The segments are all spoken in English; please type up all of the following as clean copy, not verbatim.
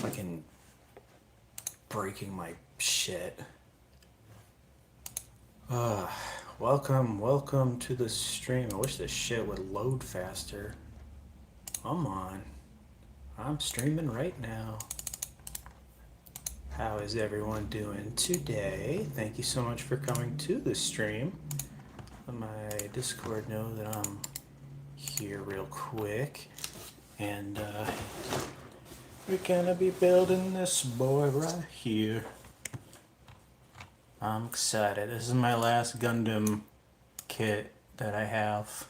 fucking breaking my shit. Welcome to the stream. I wish this shit would load faster. Come on. I'm streaming right now. How is everyone doing today? Thank you so much for coming to the stream. Let my Discord know that I'm here real quick. And we're gonna be building this boy right here. I'm excited. This is my last Gundam kit that I have.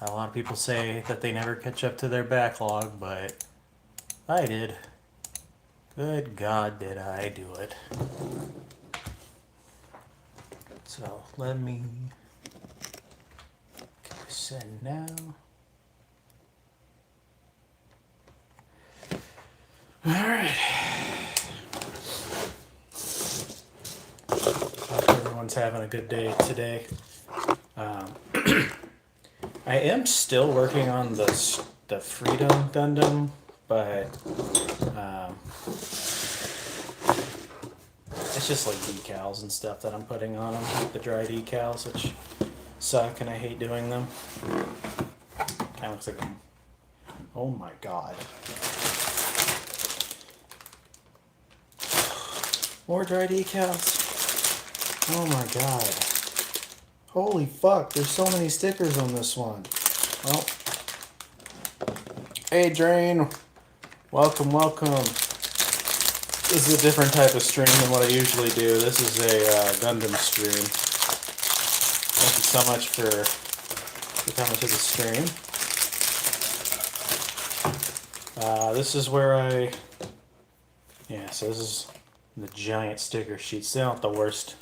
A lot of people say that they never catch up to their backlog, but I did. Good God, did I do it. So let me send now. Alright. Hope everyone's having a good day today. I am still working on the Freedom Gundam, but it's just like decals and stuff that I'm putting on them, the dry decals, which suck and I hate doing them. Kind of looks like oh my God. More dry decals. Oh my God. Holy fuck, there's so many stickers on this one. Well, hey Drain, welcome. This is a different type of stream than what I usually do. This is a Gundam stream. Thank you so much for coming to the stream. This is where so this is the giant sticker sheets. They're not the worst.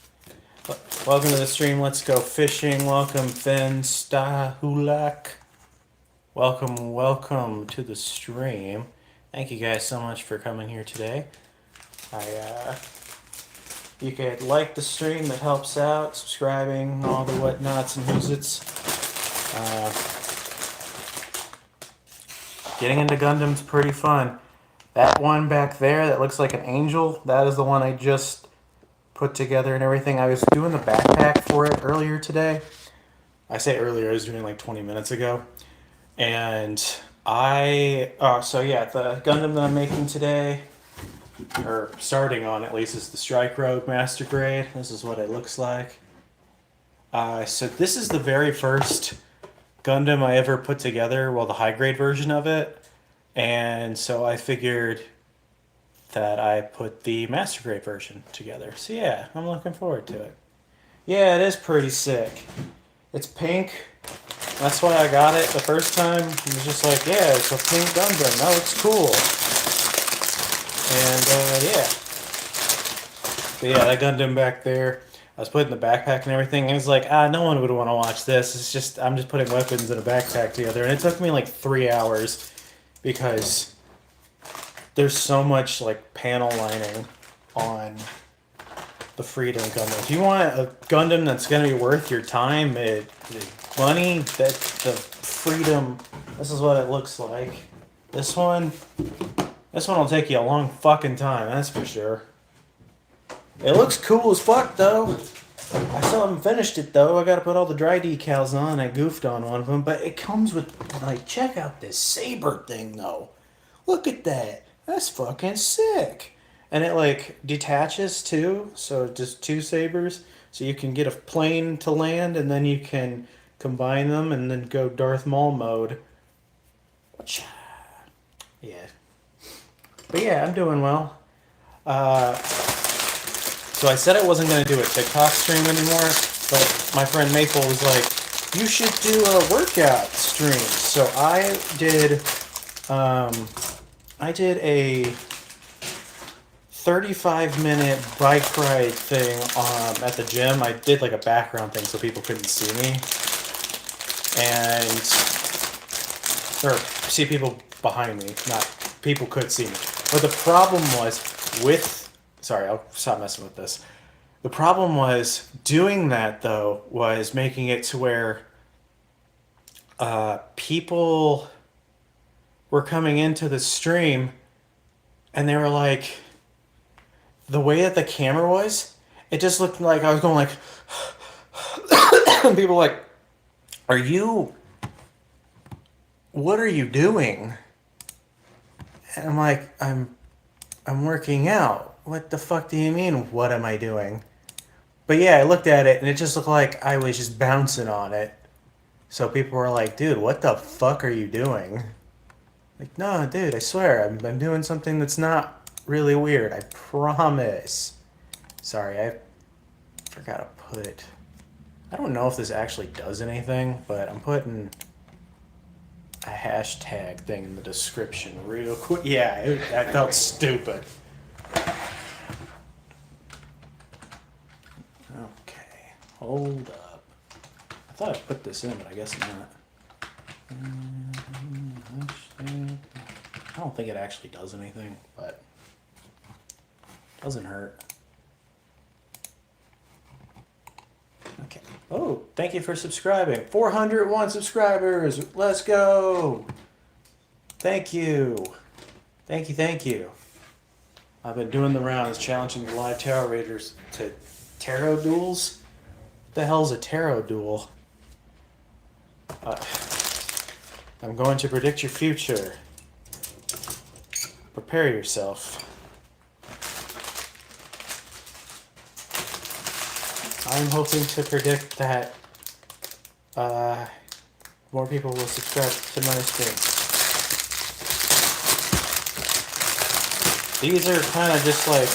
Welcome to the stream. Let's go fishing. Welcome, Finn Stahulak. Welcome to the stream. Thank you guys so much for coming here today. You could like the stream, that helps out. Subscribing, all the whatnots and who's-its. Getting into Gundam's pretty fun. That one back there that looks like an angel, that is the one I just put together and everything. I was doing the backpack for it earlier today. I say earlier, I was doing like 20 minutes ago. And the Gundam that I'm making today, or starting on at least, is the Strike Rogue Master Grade. This is what it looks like. So this is the very first Gundam I ever put together, well, the high grade version of it. And so I figured that I put the Master Grade version together. So yeah, I'm looking forward to it. Yeah, it is pretty sick. It's pink. That's why I got it the first time. It was just like, yeah, it's a pink Gundam. That looks cool. And But yeah, that Gundam back there, I was putting the backpack and everything, and it's like, no one would want to watch this. It's just, I'm just putting weapons in a backpack together. And it took me like 3 hours because there's so much like panel lining on the Freedom Gundam. If you want a Gundam that's going to be worth your time, money, that the Freedom, this is what it looks like. This one will take you a long fucking time, that's for sure. It looks cool as fuck though. I still haven't finished it though. I gotta put all the dry decals on. I goofed on one of them, but it comes with, like, check out this saber thing though. Look at that. That's fucking sick. And it like detaches too, so just two sabers. So you can get a plane to land and then you can combine them and then go Darth Maul mode. Yeah. But yeah, I'm doing well. So I said I wasn't going to do a TikTok stream anymore, but my friend Maple was like, you should do a workout stream. So I did a 35-minute bike ride thing at the gym. I did like a background thing so people couldn't see me. Or see people behind me, not people could see me. But the problem was sorry, I'll stop messing with this. The problem was doing that though was making it to where people were coming into the stream And they were like, the way that the camera was, it just looked like I was going like, and people were like, are you, what are you doing? And I'm like, I'm working out. What the fuck do you mean, what am I doing? But yeah, I looked at it and it just looked like I was just bouncing on it. So people were like, dude, what the fuck are you doing? Like, no, dude, I swear, I'm doing something that's not really weird. I promise. Sorry, I forgot to put... I don't know if this actually does anything, but I'm putting a hashtag thing in the description real quick. Yeah, that felt stupid. Okay, hold up. I thought I put this in, but I guess not. I don't think it actually does anything, but it doesn't hurt. Okay. Oh, thank you for subscribing. 401 subscribers. Let's go. Thank you. Thank you, thank you. I've been doing the rounds, challenging the live tarot readers to tarot duels. What the hell's a tarot duel? I'm going to predict your future. Prepare yourself. I'm hoping to predict that more people will subscribe to my stream. These are kind of just like,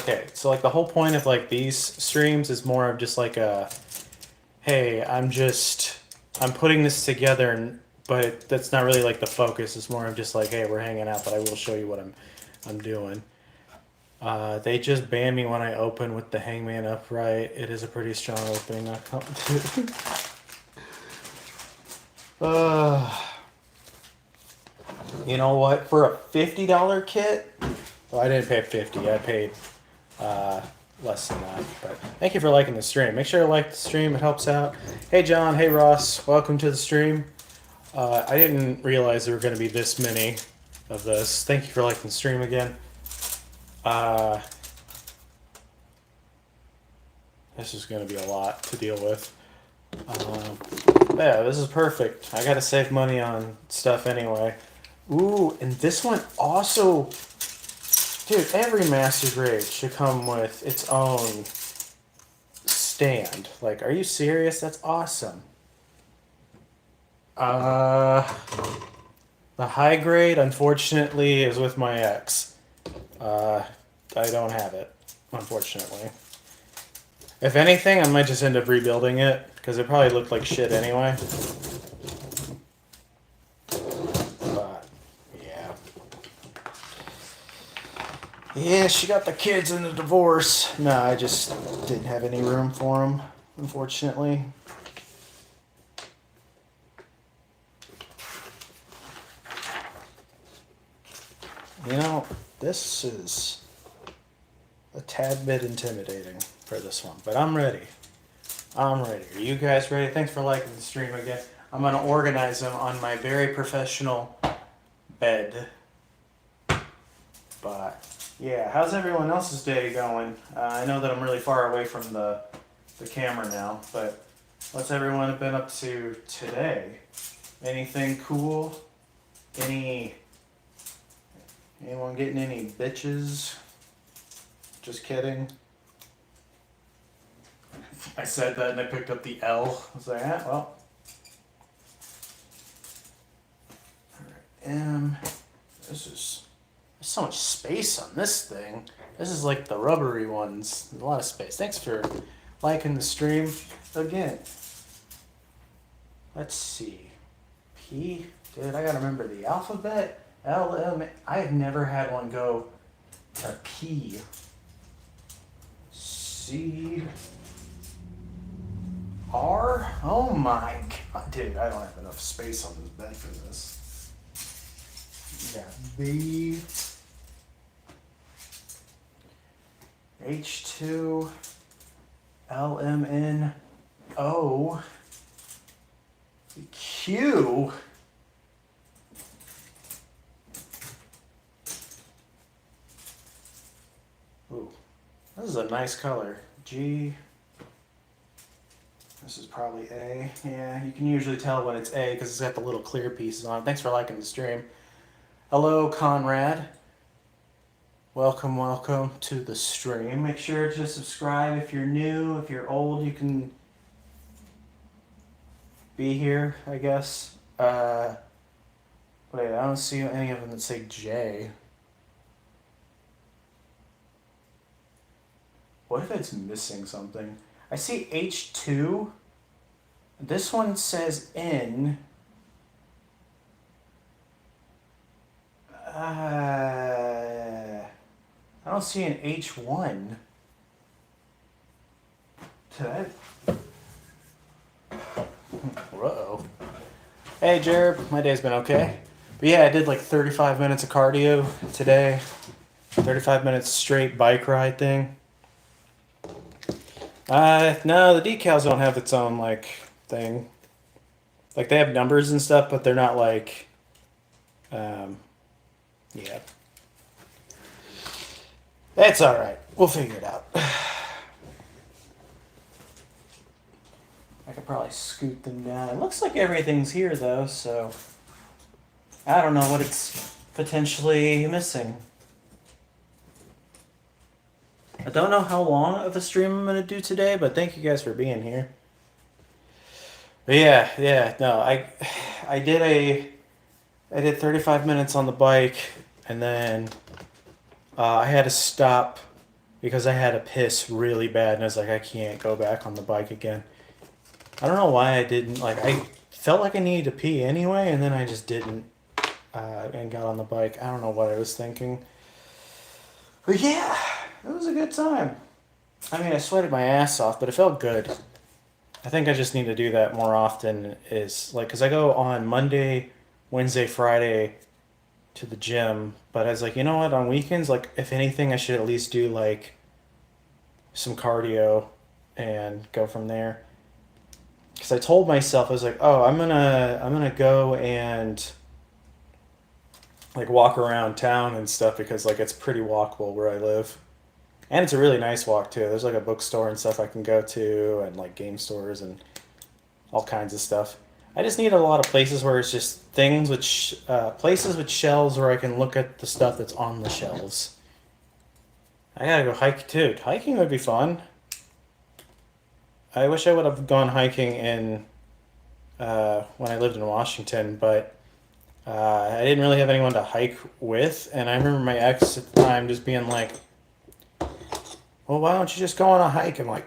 okay, so like the whole point of like these streams is more of just like a, hey, I'm putting this together, but that's not really like the focus. It's more of just like, hey, we're hanging out, but I will show you what I'm doing. They just banned me when I open with the Hangman upright. It is a pretty strong opening. You know what? For a $50 kit, well, I didn't pay $50. I paid less than that. But thank you for liking the stream. Make sure to like the stream. It helps out. Hey, John. Hey, Ross. Welcome to the stream. I didn't realize there were going to be this many of this. Thank you for liking the stream again. This is going to be a lot to deal with. Yeah, this is perfect. I got to save money on stuff anyway. Ooh, and this one also... Dude, every Master Grade should come with its own stand. Like, are you serious? That's awesome. The high grade, unfortunately, is with my ex. I don't have it, unfortunately. If anything, I might just end up rebuilding it, because it probably looked like shit anyway. But, yeah. Yeah, she got the kids in the divorce. No, I just didn't have any room for them, unfortunately. You know, this is a tad bit intimidating for this one, but I'm ready. I'm ready. Are you guys ready? Thanks for liking the stream again. I'm going to organize them on my very professional bed. But, yeah, how's everyone else's day going? I know that I'm really far away from the camera now, but what's everyone been up to today? Anything cool? Anyone getting any bitches? Just kidding. I said that and I picked up the L. I was like, ah, well. Alright, there's so much space on this thing. This is like the rubbery ones. There's a lot of space. Thanks for liking the stream again. Let's see. P. Dude, I gotta remember the alphabet. L, M. I have never had one go to P. C. R? Oh my god. Dude, I don't have enough space on this bed for this. Yeah, B. H2. L, M, N, O. Q. This is a nice color. G. This is probably A. Yeah, you can usually tell when it's A because it's got the little clear pieces on it. Thanks for liking the stream. Hello, Conrad. Welcome, welcome to the stream. Make sure to subscribe if you're new. If you're old, you can be here, I guess. Wait, I don't see any of them that say J. What if it's missing something? I see H2. This one says N. I don't see an H1. Uh-oh. Hey, Jared. My day's been okay. But yeah, I did like 35 minutes of cardio today. 35 minutes straight bike ride thing. No, the decals don't have its own, like, thing. Like, they have numbers and stuff, but they're not, like, yeah. It's alright. We'll figure it out. I could probably scoot them down. It looks like everything's here, though, so I don't know what it's potentially missing. I don't know how long of a stream I'm going to do today, but thank you guys for being here. But yeah, no, I did 35 minutes on the bike, and then I had to stop because I had to piss really bad, and I was like, I can't go back on the bike again. I don't know why I didn't, like, I felt like I needed to pee anyway, and then I just didn't, and got on the bike. I don't know what I was thinking. But yeah, it was a good time. I mean, I sweated my ass off, but it felt good. I think I just need to do that more often, is, like, because I go on Monday, Wednesday, Friday to the gym, but I was like, you know what, on weekends, like, if anything, I should at least do, like, some cardio and go from there. Because I told myself, I was like, oh, I'm gonna go and, like, walk around town and stuff, because, like, it's pretty walkable where I live. And it's a really nice walk, too. There's, like, a bookstore and stuff I can go to, and, like, game stores and all kinds of stuff. I just need a lot of places where it's just things which, places with shelves where I can look at the stuff that's on the shelves. I gotta go hike, too. Hiking would be fun. I wish I would have gone hiking in, when I lived in Washington, but I didn't really have anyone to hike with, and I remember my ex at the time just being like, well, why don't you just go on a hike? I'm like,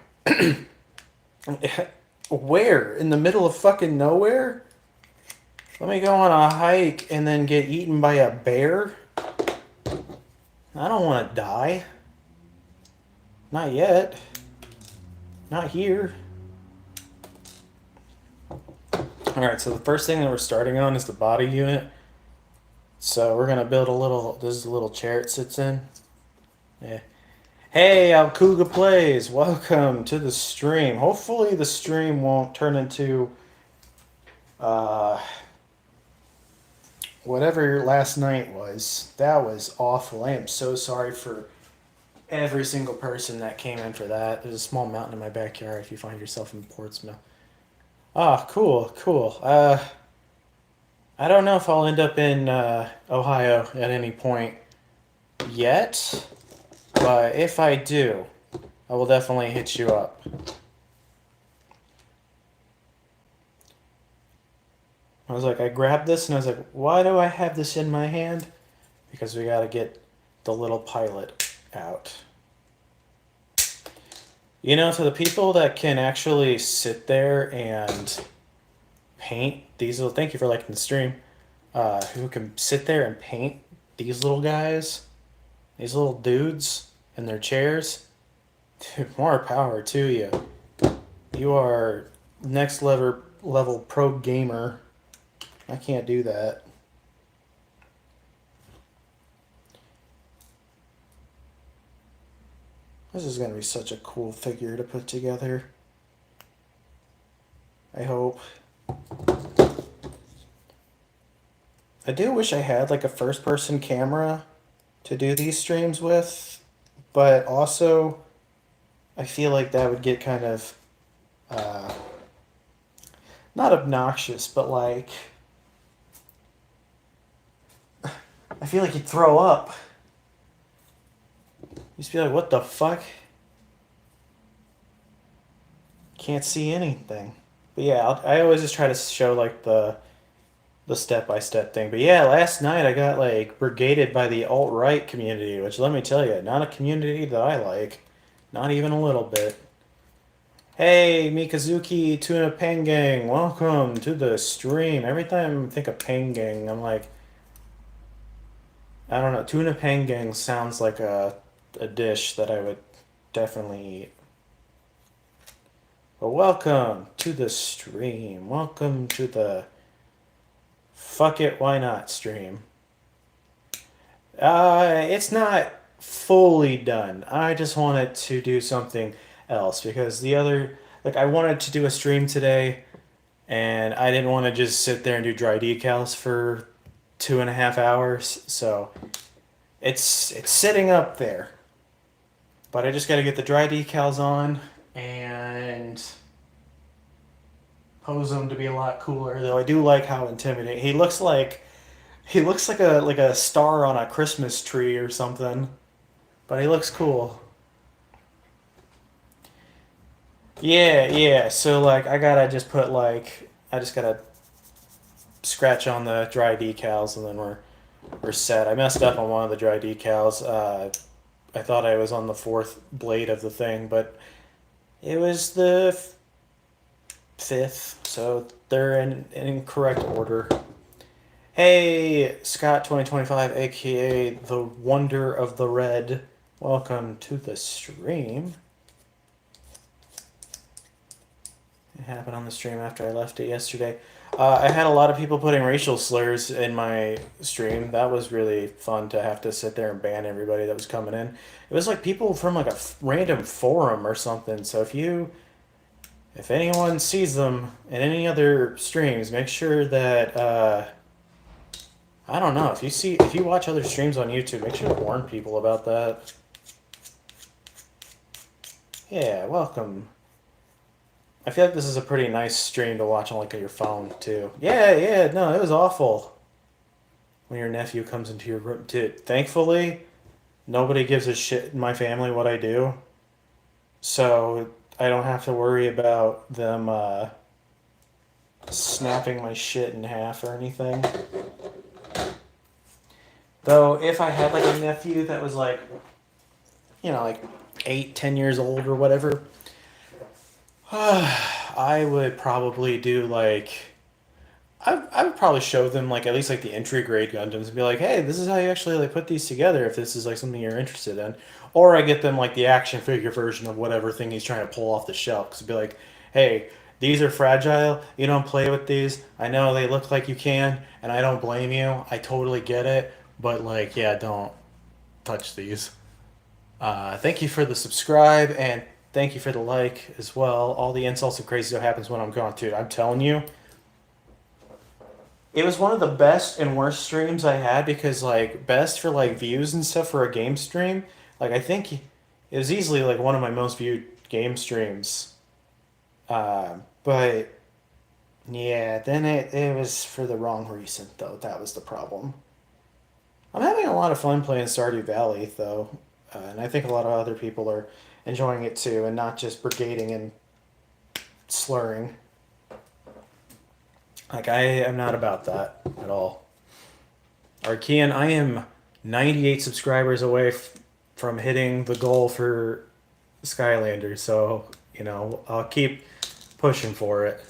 where? In the middle of fucking nowhere? Let me go on a hike and then get eaten by a bear? I don't want to die. Not yet. Not here. Alright, so the first thing that we're starting on is the body unit. So we're going to build a little, this is a little chair it sits in. Yeah. Hey, Alcuga Plays, welcome to the stream. Hopefully the stream won't turn into whatever last night was. That was awful. I am so sorry for every single person that came in for that. There's a small mountain in my backyard if you find yourself in Portsmouth. Ah, cool. I don't know if I'll end up in Ohio at any point yet. But if I do, I will definitely hit you up. I was like, I grabbed this and I was like, why do I have this in my hand? Because we gotta get the little pilot out. You know, to the people that can actually sit there and paint these little, thank you for liking the stream, who can sit there and paint these little guys, these little dudes in their chairs, dude, more power to you. You are next level pro gamer. I can't do that. This is going to be such a cool figure to put together. I hope. I do wish I had like a first person camera to do these streams with, but also I feel like that would get kind of uh, not obnoxious, but like I feel like you'd throw up. You just be like, what the fuck? Can't see anything. But yeah, I always just try to show like the step by step thing. But yeah, last night I got like brigaded by the alt right community, which let me tell you, not a community that I like, not even a little bit. Hey, Mikazuki Tuna Pengang, welcome to the stream. Every time I think of Pengang, I'm like, I don't know, Tuna Pengang sounds like a dish that I would definitely eat. But welcome to the stream. Welcome to the fuck it, why not stream. It's not fully done. I just wanted to do something else because like, I wanted to do a stream today and I didn't want to just sit there and do dry decals for 2.5 hours. So it's sitting up there, but I just got to get the dry decals on and pose him to be a lot cooler. Though I do like how intimidating he looks like a star on a Christmas tree or something, but he looks cool. Yeah, yeah. So like I just gotta scratch on the dry decals and then we're set. I messed up on one of the dry decals. I thought I was on the fourth blade of the thing, but it was the fifth, so they're in incorrect order. Hey, Scott 2025, aka the Wonder of the Red. Welcome to the stream. It happened on the stream after I left it yesterday. I had a lot of people putting racial slurs in my stream. That was really fun to have to sit there and ban everybody that was coming in. It was like people from like a random forum or something. So if anyone sees them in any other streams, make sure that I don't know, if you watch other streams on YouTube, make sure to warn people about that. Yeah, welcome. I feel like this is a pretty nice stream to watch on like your phone too. Yeah, yeah, no, it was awful when your nephew comes into your room. Dude, thankfully, nobody gives a shit in my family what I do, so I don't have to worry about them snapping my shit in half or anything. Though, if I had like a nephew that was like, like 8, 10 years old or whatever, I would probably do like I would probably show them like at least like the entry grade Gundams and be like, hey, this is how you actually like put these together if this is like something you're interested in. Or I get them like the action figure version of whatever thing he's trying to pull off the shelf. Cause be like, hey, these are fragile. You don't play with these. I know they look like you can, and I don't blame you. I totally get it. But like, yeah, don't touch these. Thank you for the subscribe and thank you for the like as well. All the insults and crazy stuff happens when I'm gone, dude. I'm telling you, it was one of the best and worst streams I had because like best for like views and stuff for a game stream. Like I think it was easily like one of my most viewed game streams. But yeah, then it was for the wrong reason though. That was the problem. I'm having a lot of fun playing Stardew Valley though, and I think a lot of other people are enjoying it too, and not just brigading and slurring. Like I am not about that at all. Arkean, I am 98 subscribers away from hitting the goal for Skylander, so I'll keep pushing for it.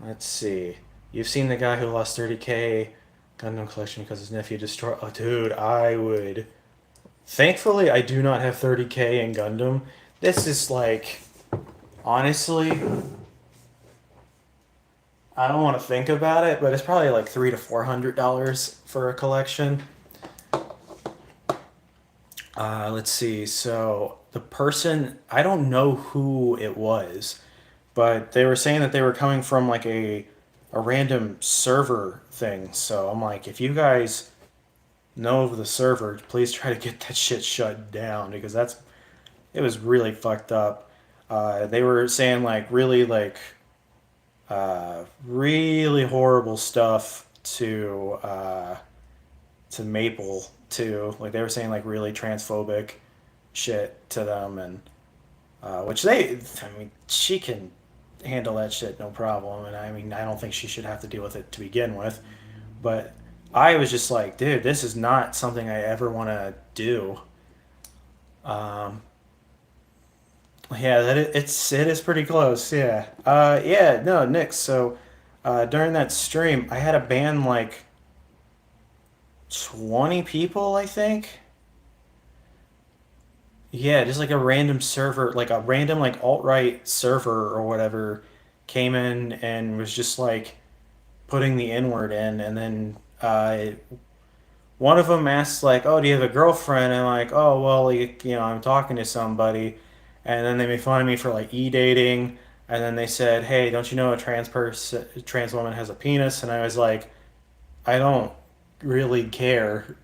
Let's see. You've seen the guy who lost 30K Gundam collection because his nephew destroyed. Oh, dude, I would. Thankfully, I do not have 30K in Gundam. This is like, honestly, I don't want to think about it, but it's probably like $300 to $400 for a collection. Let's see. So the person, I don't know who it was, but they were saying that they were coming from like a random server thing. So I'm like, if you guys know of the server, please try to get that shit shut down because it was really fucked up. They were saying like really horrible stuff to Maple too. Like they were saying like really transphobic shit to them, and which I mean, she can handle that shit no problem, and I mean, I don't think she should have to deal with it to begin with. But I was just like, dude, this is not something I ever want to do. Um, yeah, it is pretty close. Yeah. Yeah. No, Nick. So, during that stream, I had a band like 20 people, I think. Yeah, just like a random server, like a random like alt right server or whatever, came in and was just like putting the N word in, and then one of them asked like, "Oh, do you have a girlfriend?" And I'm like, "Oh, well, I'm talking to somebody," and then they made fun of me for like dating, and then they said, "Hey, don't you know a trans woman has a penis?" And I was like, "I don't really care."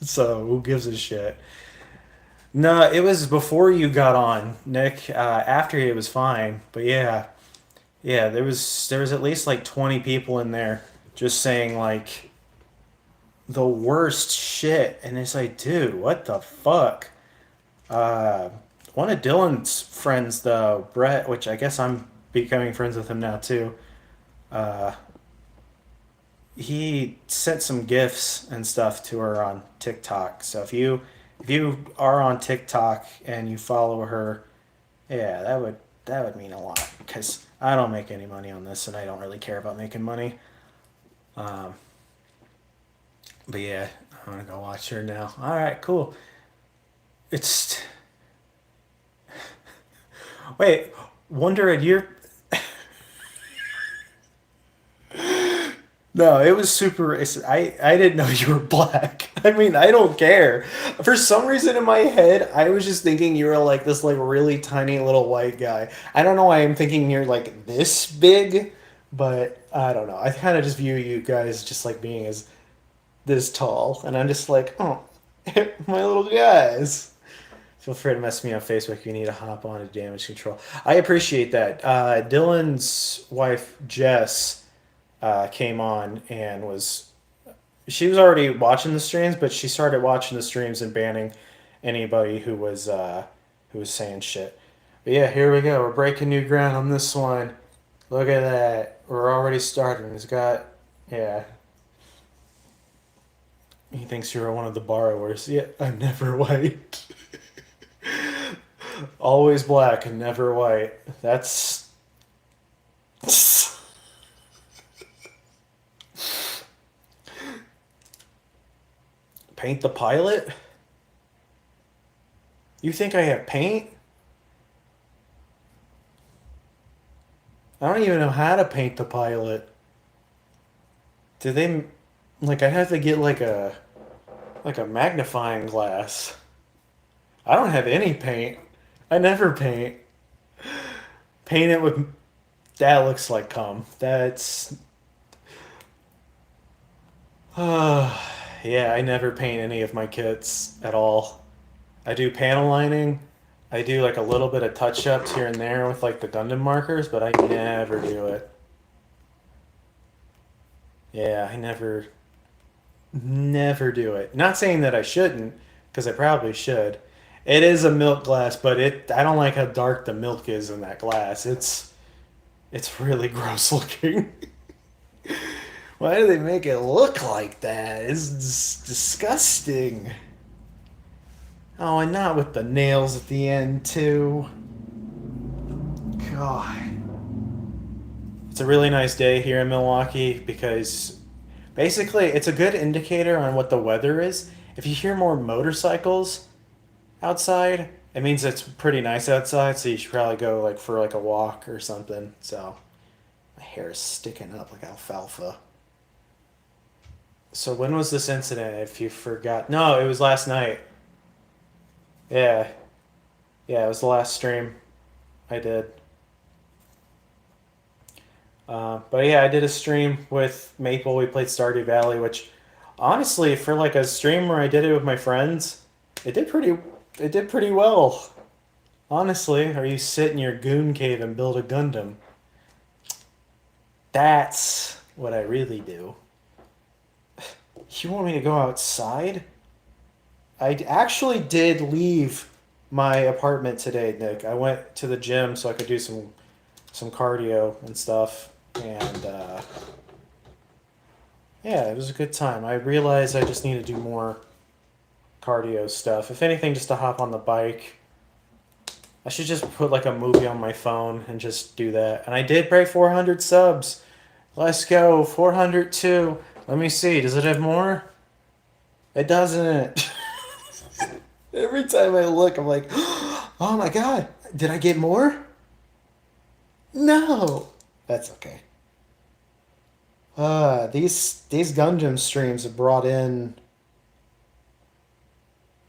So who gives a shit? No, it was before you got on, Nick. After it was fine, but yeah, yeah, there was at least like 20 people in there just saying like the worst shit, and it's like, dude, what the fuck? Uh, One of Dylan's friends, though, Brett, which I guess I'm becoming friends with him now too. Uh, he sent some gifs and stuff to her on TikTok. So if you are on TikTok and you follow her, yeah, that would mean a lot because I don't make any money on this and I don't really care about making money. Um, but yeah, I'm gonna go watch her now. All right, cool. It's wait, Wonder at your no, it was super racist. I didn't know you were black. I mean, I don't care. For some reason in my head, I was just thinking you were like this like really tiny little white guy. I don't know why I'm thinking you're like this big, but I don't know. I kind of just view you guys just like being as this tall, and I'm just like, oh, my little guys. Feel free to mess me on Facebook if you need to hop on to damage control. I appreciate that. Dylan's wife Jess came on and she was already watching the streams, but she started watching the streams and banning anybody who was saying shit. But yeah, here we go. We're breaking new ground on this one. Look at that. We're already starting. It's got yeah. He thinks you're one of the borrowers. Yeah, I'm never white. Always black and never white. That's paint the pilot. You think I have paint? I don't even know how to paint the pilot. Do they like I have to get like a magnifying glass. I don't have any paint. I never paint. Paint it with that looks like cum. That's yeah, I never paint any of my kits at all. I do panel lining. I do like a little bit of touch ups here and there with like the Gundam markers, but I never do it. Yeah, I never do it. Not saying that I shouldn't, because I probably should. It is a milk glass, but I don't like how dark the milk is in that glass. It's really gross looking. Why do they make it look like that? It's disgusting. Oh, and not with the nails at the end too. God. It's a really nice day here in Milwaukee because basically it's a good indicator on what the weather is. If you hear more motorcycles outside, it means it's pretty nice outside, so you should probably go like for like a walk or something. So my hair is sticking up like alfalfa. So when was this incident? If you forgot, no, it was last night. Yeah, yeah, it was the last stream I did. But yeah, I did a stream with Maple. We played Stardew Valley, which Honestly, for like a stream where I did it with my friends, it did pretty it did pretty well. Honestly, or you sit in your goon cave and build a Gundam. That's what I really do. You want me to go outside? I actually did leave my apartment today, Nick. I went to the gym so I could do some cardio and stuff, and yeah, it was a good time. I realized I just need to do more cardio stuff. If anything, just to hop on the bike. I should just put like a movie on my phone and just do that. And I did break 400 subs. Let's go, 402. Let me see. Does it have more? It doesn't. Every time I look, I'm like, oh my god, did I get more? No. That's okay. These Gundam streams have brought in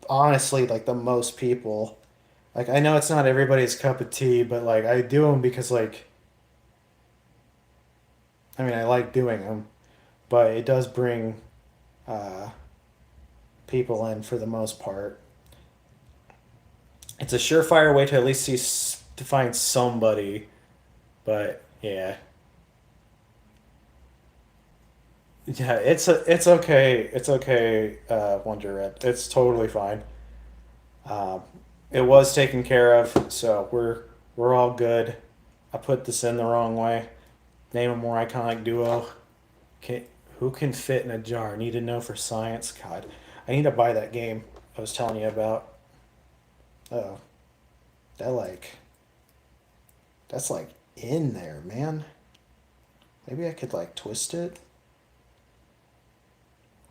honestly like the most people. Like I know it's not everybody's cup of tea, but like I do them because like I mean I like doing them, but it does bring uh, people in for the most part. It's a surefire way to at least to find somebody, but yeah, yeah, it's okay. It's okay, Wonder Red. It's totally fine. Um, it was taken care of, so we're all good. I put this in the wrong way. Name a more iconic duo. Can, who can fit in a jar? Need to know for science. God, I need to buy that game I was telling you about. Oh, that like that's like in there, man. Maybe I could like twist it.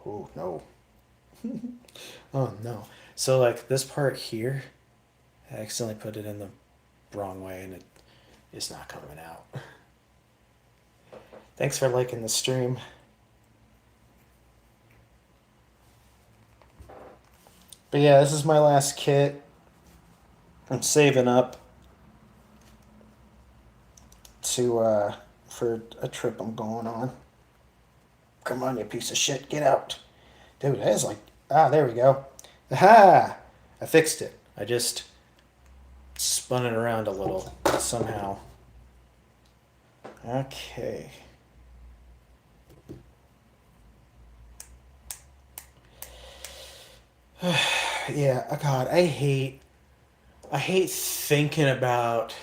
Oh no. Oh no. So like this part here, I accidentally put it in the wrong way and it's not coming out. Thanks for liking the stream. But yeah, this is my last kit. I'm saving up to for a trip I'm going on. Come on, you piece of shit, get out. Dude, that is like there we go. Aha! I fixed it. I just spun it around a little somehow. Okay. Yeah, God, I hate thinking about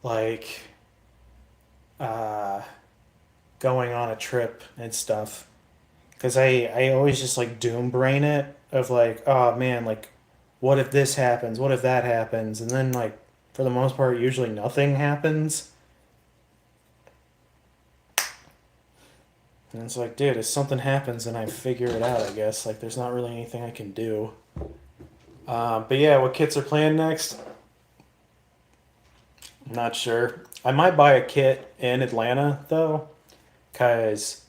like uh going on a trip and stuff because I always just like doom brain it of like, oh man, like what if this happens, what if that happens, and then like for the most part usually nothing happens, and it's like, dude, if something happens then I figure it out, I guess. Like there's not really anything I can do. But yeah, what kits are planned next? I'm not sure. I might buy a kit in Atlanta though, because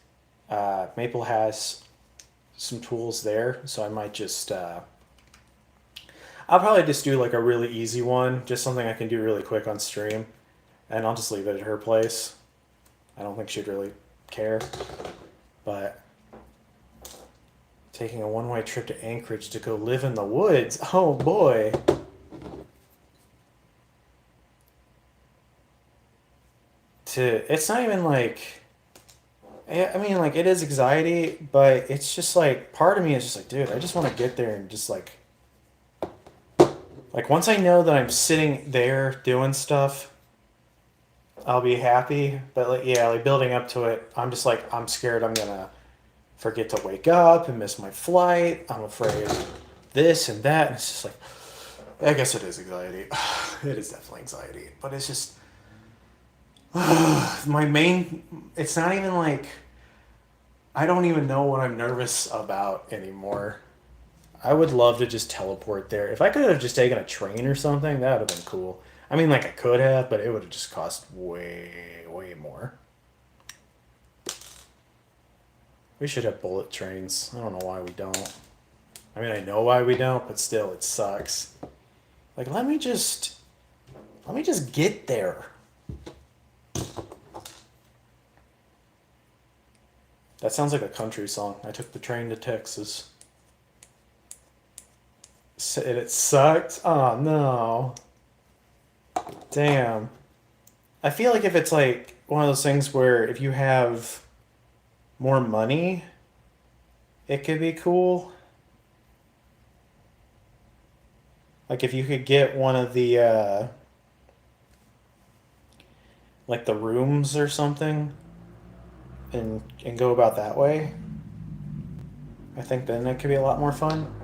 Maple has some tools there, so I might just I'll probably just do like a really easy one, just something I can do really quick on stream, and I'll just leave it at her place. I don't think she'd really care, but taking a one-way trip to Anchorage to go live in the woods. Oh boy. It's not even like, I mean, like it is anxiety, but it's just like part of me is just like, dude, I just want to get there and just like once I know that I'm sitting there doing stuff, I'll be happy. But like yeah, like building up to it, I'm just like I'm scared I'm gonna forget to wake up and miss my flight. I'm afraid this and that, and it's just like I guess it is anxiety. It is definitely anxiety, but it's just my main. It's not even like I don't even know what I'm nervous about anymore. I would love to just teleport there. If I could have just taken a train or something, that would have been cool. I mean, like I could have, but it would have just cost way, way more. We should have bullet trains. I don't know why we don't. I mean, I know why we don't, but still, it sucks. Like, let me just get there. That sounds like a country song. I took the train to Texas. And it sucked? Oh, no. Damn. I feel like if it's like one of those things where if you have more money, it could be cool. Like if you could get one of the like the rooms or something and go about that way. I think then it could be a lot more fun.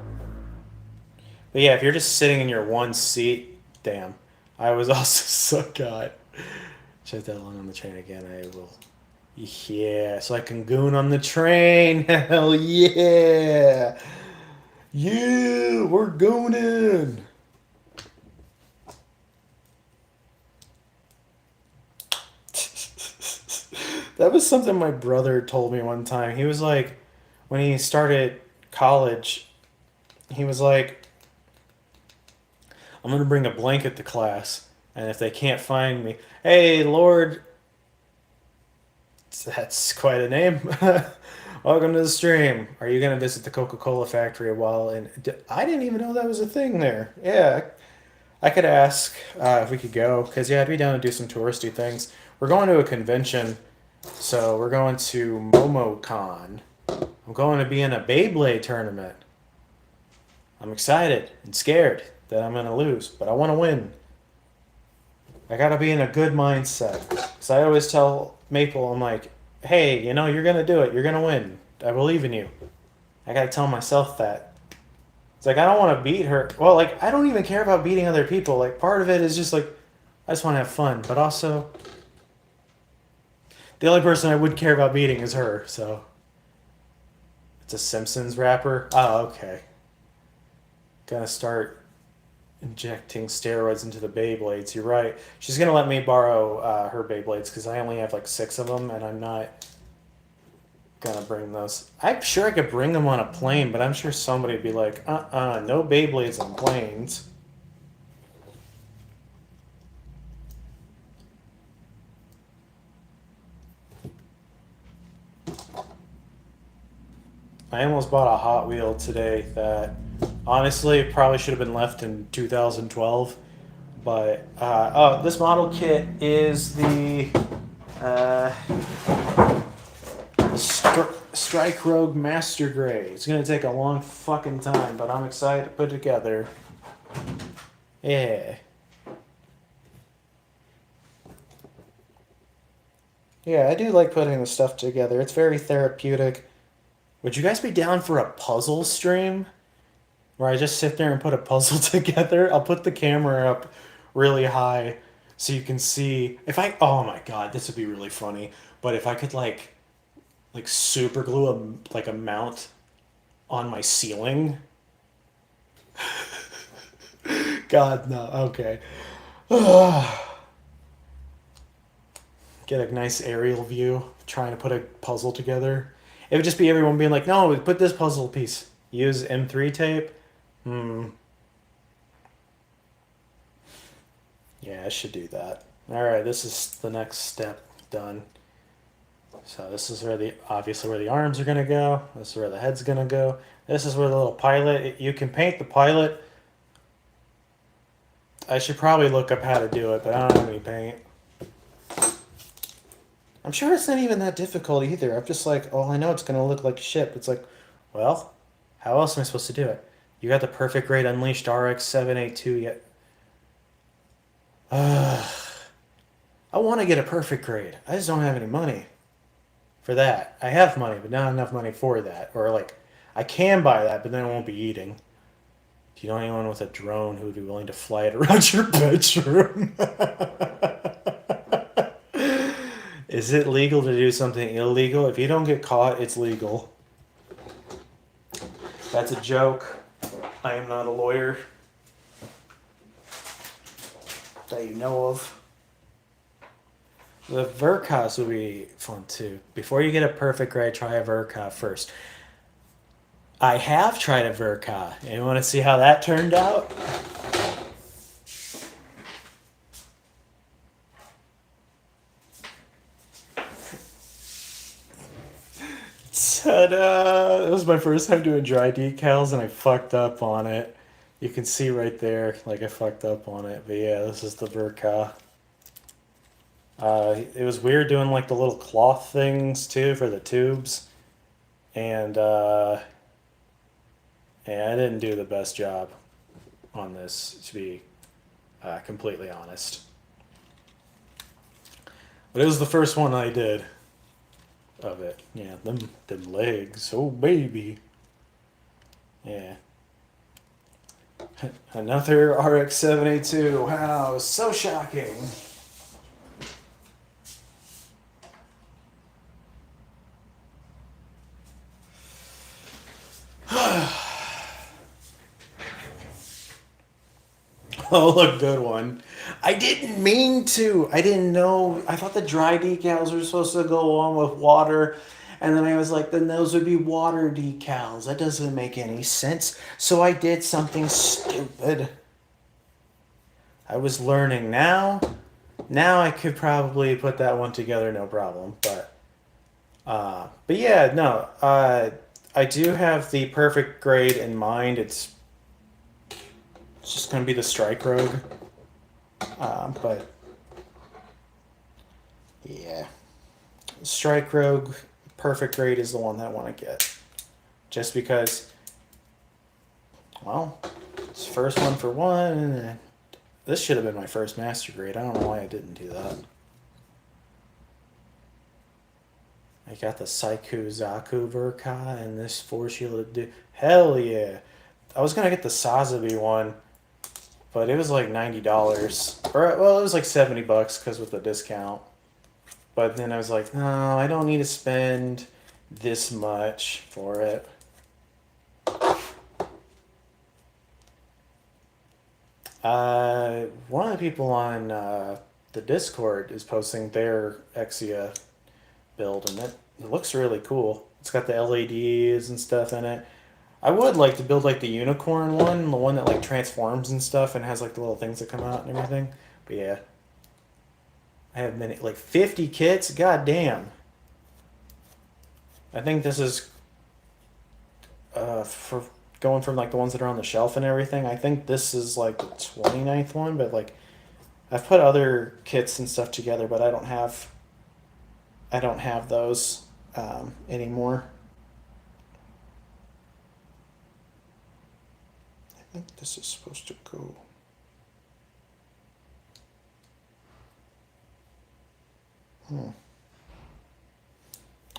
But yeah, if you're just sitting in your one seat, damn. I was also so god. Check that long on the train again. I will. Yeah, so I can goon on the train. Hell yeah. Yeah, we're gooning. That was something my brother told me one time. He was like, when he started college, he was like, I'm going to bring a blanket to class. And if they can't find me, hey, Lord, that's quite a name. Welcome to the stream. Are you going to visit the Coca-Cola factory a while? And I didn't even know that was a thing there. Yeah, I could ask if we could go. Because, yeah, I'd be down to do some touristy things. We're going to a convention. So we're going to MomoCon. I'm going to be in a Beyblade tournament. I'm excited and scared that I'm going to lose, but I want to win. I got to be in a good mindset. Because I always tell Maple, I'm like, hey, you know, you're going to do it. You're going to win. I believe in you. I got to tell myself that. It's like, I don't want to beat her. Well, like, I don't even care about beating other people. Like, part of it is just like, I just want to have fun. But also, the only person I would care about beating is her, so. It's a Simpsons rapper? Oh, okay. Gonna start injecting steroids into the Beyblades. You're right. She's gonna let me borrow her Beyblades because I only have like 6 of them, and I'm not gonna bring those. I'm sure I could bring them on a plane, but I'm sure somebody would be like, no Beyblades on planes. I almost bought a Hot Wheel today that honestly probably should have been left in 2012. But, oh, this model kit is the Strike Rogue Master Gray. It's going to take a long fucking time, but I'm excited to put it together. Yeah. Yeah, I do like putting the stuff together. It's very therapeutic. Would you guys be down for a puzzle stream? Where I just sit there and put a puzzle together? I'll put the camera up really high so you can see. If I, oh my god, this would be really funny. But if I could like super glue a mount on my ceiling. God, no. Okay. Get a nice aerial view trying to put a puzzle together. It would just be everyone being like, no, put this puzzle piece. Use M3 tape. Yeah, I should do that. Alright, this is the next step done. So this is where obviously where the arms are gonna go. This is where the head's gonna go. This is where the little pilot, you can paint the pilot. I should probably look up how to do it, but I don't have any paint. I'm sure it's not even that difficult either. I'm just like, oh, I know it's gonna look like shit. It's like, well, how else am I supposed to do it? You got the perfect grade Unleashed RX 782 yet. I want to get a perfect grade. I just don't have any money for that. I have money, but not enough money for that. Or like, I can buy that, but then I won't be eating. Do you know anyone with a drone who would be willing to fly it around your bedroom? Is it legal to do something illegal? If you don't get caught, it's legal. That's a joke. I am not a lawyer. That you know of. The Verkas would be fun too. Before you get a perfect grade, try a Verka first. I have tried a Verka. You want to see how that turned out? Ta-da! It was my first time doing dry decals and I fucked up on it. You can see right there, like I fucked up on it. But yeah, this is the Burka. It was weird doing like the little cloth things too for the tubes. And yeah, I didn't do the best job on this, to be completely honest. But it was the first one I did of it. Yeah, them legs. Oh, baby. Yeah. Another RX 782. Wow, so shocking. Oh, a good one. I didn't mean to. I didn't know. I thought the dry decals were supposed to go on with water. And then I was like, then those would be water decals. That doesn't make any sense. So I did something stupid. I was learning now. Now I could probably put that one together, no problem. But yeah, no. I do have the perfect grade in mind. It's just gonna be the Strike Rogue. But yeah, Strike Rogue perfect grade is the one that I want to get. Just because, well, it's first one for one. And this should have been my first master grade. I don't know why I didn't do that. I got the Saiku Zaku Verkai and this four shielded dude. Hell yeah. I was gonna get the Sazabi one, but it was like $90. Or well, it was like $70 because with the discount. But then I was like, no, I don't need to spend this much for it. One of the people on the Discord is posting their Exia build, and it looks really cool. It's got the LEDs and stuff in it. I would like to build like the unicorn one, the one that like transforms and stuff and has like the little things that come out and everything. But yeah, I have many, like 50 kits. God damn. I think this is for going from like the ones that are on the shelf and everything. I think this is like the 29th one, but like I've put other kits and stuff together, but I don't have those anymore. I think this is supposed to go.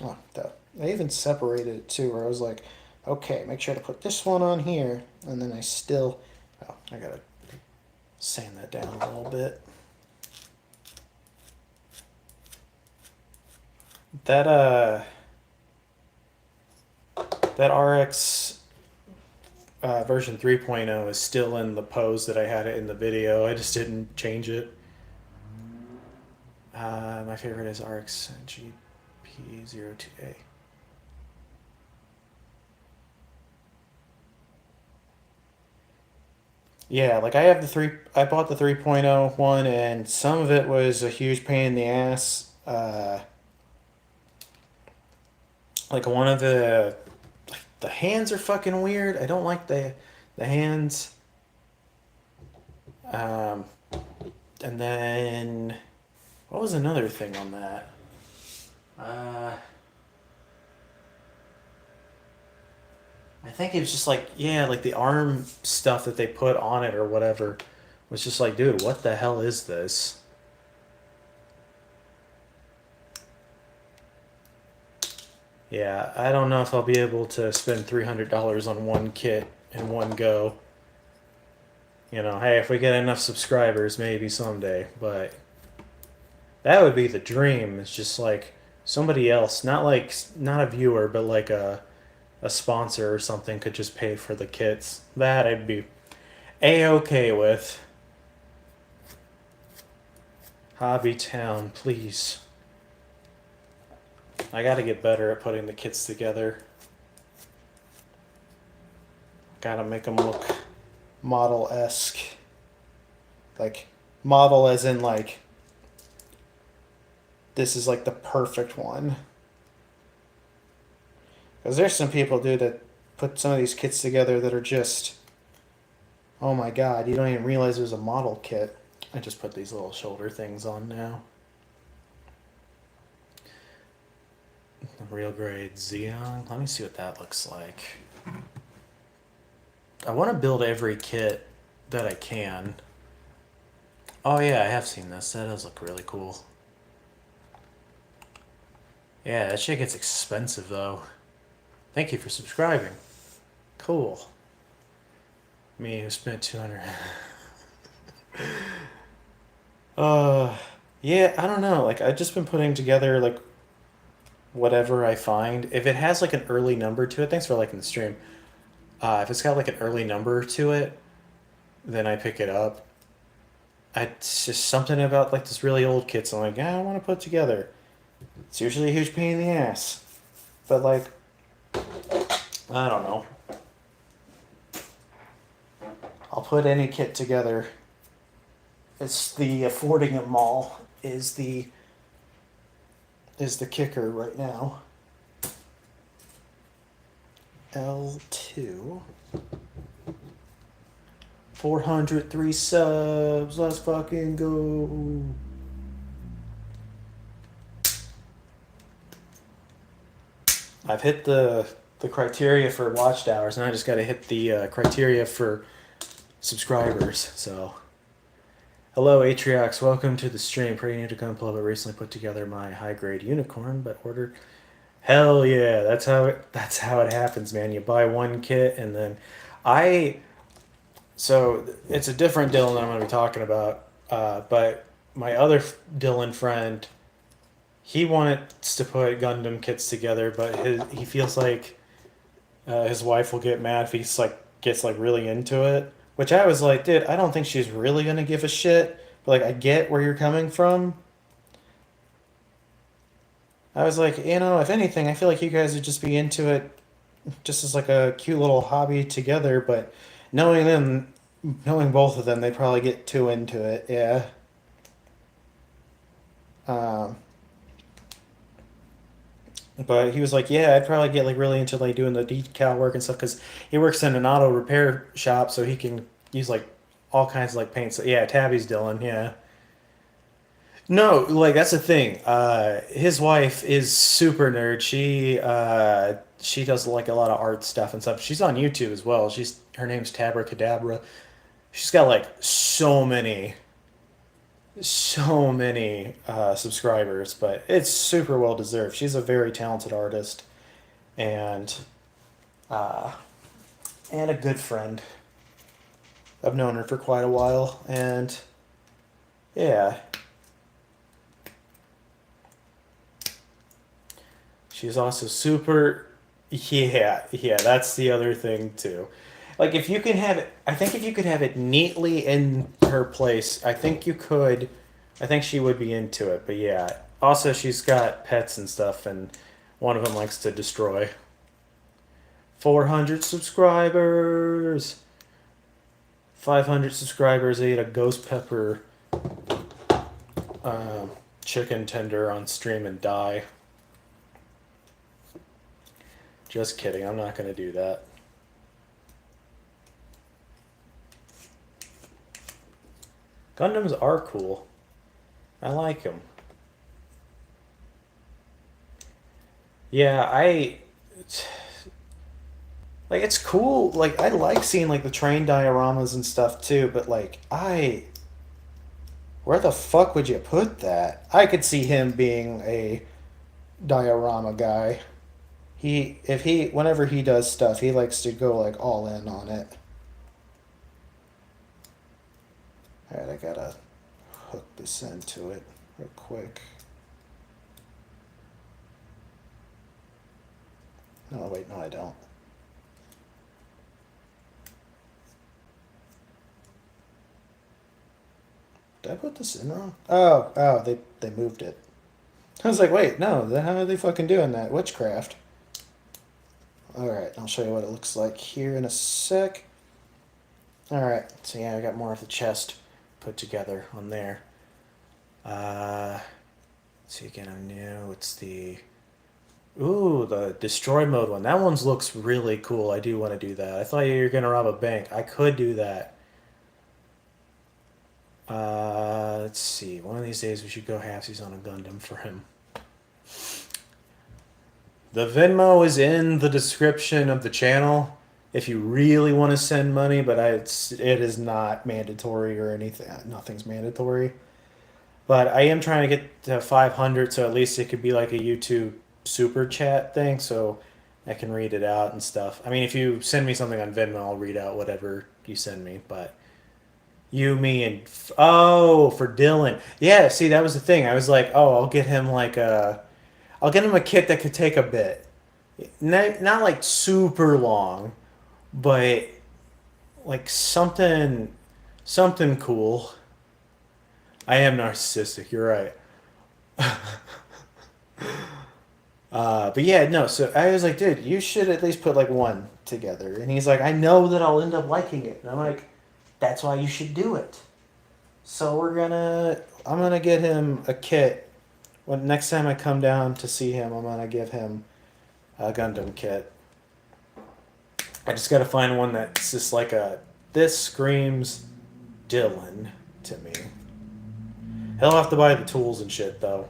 Oh, I even separated it too, where I was like, okay, make sure to put this one on here, and then I gotta sand that down a little bit. That that RX version 3.0 is still in the pose that I had it in the video. I just didn't change it. My favorite is RX GP02A. Yeah, like I bought the 3.0 one, and some of it was a huge pain in the ass. Like one of the hands are fucking weird. I don't like the hands. Um, and then what was another thing on that? I think it was just like, yeah, like the arm stuff that they put on it or whatever was just like, dude, what the hell is this? Yeah, I don't know if I'll be able to spend $300 on one kit in one go. Hey, if we get enough subscribers, maybe someday. But that would be the dream. It's just like somebody else, not a viewer, but like a sponsor or something could just pay for the kits. That I'd be a-okay with. Hobby Town, please. I gotta get better at putting the kits together. Gotta make them look model-esque. Like, model as in, like, this is like the perfect one. Because there's some people, dude, that put some of these kits together that are just, oh my god, you don't even realize it was a model kit. I just put these little shoulder things on now. Real grade Xeon. Let me see what that looks like. I want to build every kit that I can. Oh yeah, I have seen this. That does look really cool. Yeah, that shit gets expensive though. Thank you for subscribing. Cool. Me who spent 200. Yeah, I don't know. Like I've just been putting together like whatever I find. If it has like an early number to it, thanks for liking the stream. If it's got like an early number to it, then I pick it up. It's just something about like this really old kit. So I'm like, yeah, I want to put together. It's usually a huge pain in the ass, but like, I don't know. I'll put any kit together. It's the affording them all is the kicker right now. L2. 403 subs. Let's fucking go. I've hit the criteria for watched hours, and I just got to hit the criteria for subscribers. So, hello Atriox, welcome to the stream. Pretty new to Gunpla, but recently put together my high grade unicorn, but ordered. Hell yeah, that's how it happens, man. You buy one kit, and then so it's a different Dylan I'm going to be talking about, but my other Dylan friend, he wants to put Gundam kits together, but he feels like his wife will get mad if he's like gets like really into it. Which I was like, dude, I don't think she's really gonna give a shit. But like, I get where you're coming from. I was like, if anything, I feel like you guys would just be into it, just as like a cute little hobby together. But knowing them, knowing both of them, they probably get too into it. Yeah. Um, But he was like, yeah, I'd probably get like really into like doing the decal work and stuff because he works in an auto repair shop, so he can use like all kinds of like paints. So, yeah, Tabby's Dylan. Yeah. No, like that's the thing. His wife is super nerd. She does like a lot of art stuff and stuff. She's on YouTube as well. Her name's Tabra Cadabra. She's got like so many subscribers, but it's super well deserved. She's a very talented artist and uh, and a good friend. I've known her for quite a while, and yeah, she's also super. Yeah, that's the other thing too. Like if you can have it, I think if you could have it neatly in her place, I think you could. I think she would be into it. But yeah, also she's got pets and stuff, and one of them likes to destroy. 400 subscribers. 500 subscribers. I ate a ghost pepper chicken tender on stream and die. Just kidding. I'm not gonna do that. Gundams are cool. I like them. Yeah, like it's cool. Like I like seeing like the train dioramas and stuff too, but like where the fuck would you put that? I could see him being a diorama guy. Whenever he does stuff, he likes to go like all in on it. All right, I gotta hook this into it real quick. No, wait, no, I don't. Did I put this in wrong? Oh, they moved it. I was like, wait, no, how are they fucking doing that? Witchcraft. Alright, I'll show you what it looks like here in a sec. Alright, so yeah, I got more of the chest put together on there. Let's see again, I'm new. It's the Ooh, the destroy mode one. That one looks really cool. I do want to do that. I thought you were gonna rob a bank. I could do that. Let's see. One of these days we should go halfsies on a Gundam for him. The Venmo is in the description of the channel if you really want to send money, but it is not mandatory or anything. Nothing's mandatory. But I am trying to get to 500, so at least it could be like a YouTube super chat thing, so I can read it out and stuff. I mean, if you send me something on Venmo, I'll read out whatever you send me. But you, me, and oh, for Dylan, yeah. See, that was the thing. I was like, oh, I'll get him a kit that could take a bit, not like super long, but like something cool. I am narcissistic. You're right. But yeah, no. So I was like, dude, you should at least put like one together. And he's like, I know that I'll end up liking it. And I'm like, that's why you should do it. So I'm gonna get him a kit. When next time I come down to see him, I'm gonna give him a Gundam kit. I just gotta find one that's just like this screams Dylan to me. He'll have to buy the tools and shit though.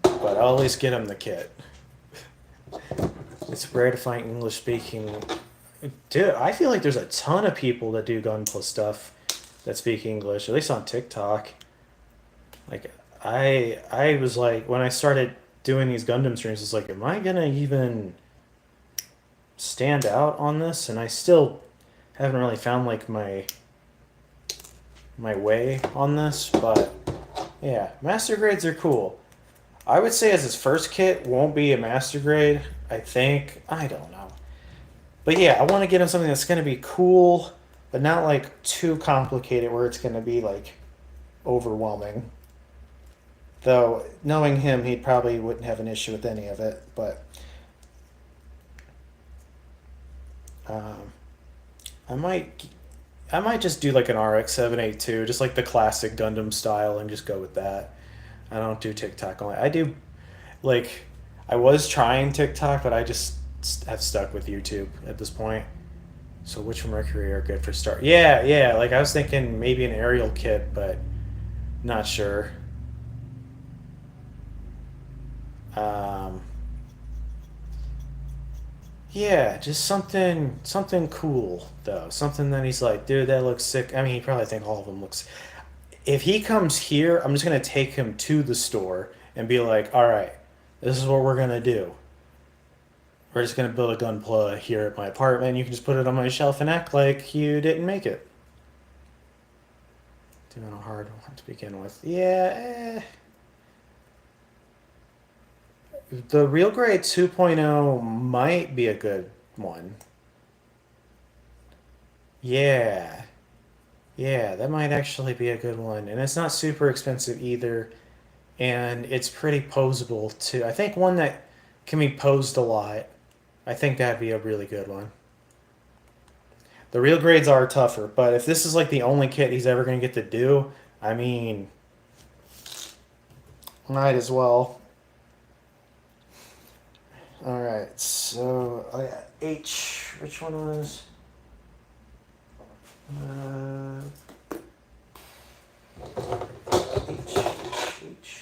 But I'll at least get him the kit. It's rare to find English speaking. Dude, I feel like there's a ton of people that do Gunpla stuff that speak English, at least on TikTok. Like, I was like, when I started doing these Gundam streams, it's like, am I gonna even stand out on this? And I still haven't really found like my way on this, but yeah, master grades are cool. I would say as his first kit won't be a master grade. I think I don't know, but yeah, I want to get him something that's gonna be cool, but not like too complicated where it's gonna be like overwhelming. Though knowing him, he probably wouldn't have an issue with any of it. But um, I might I might just do like an RX-782, just like the classic Gundam style, and just go with that. I don't do TikTok only. I do like I was trying TikTok, but I just have stuck with YouTube at this point. So which Mercury are good for start? Yeah, yeah. Like I was thinking maybe an aerial kit, but not sure. Um, yeah, just something cool though. Something that he's like, dude, that looks sick. I mean, he probably think all of them looks. If he comes here, I'm just gonna take him to the store and be like, all right, this is what we're gonna do. We're just gonna build a gunpla here at my apartment. You can just put it on my shelf and act like you didn't make it. Doing a hard one to begin with. Yeah. The real grade 2.0 might be a good one. Yeah. Yeah, that might actually be a good one. And it's not super expensive either. And it's pretty posable too. I think one that can be posed a lot. I think that'd be a really good one. The real grades are tougher, but if this is like the only kit he's ever going to get to do, I mean, might as well. All right, so oh yeah, H. Which one was? Uh, H. H.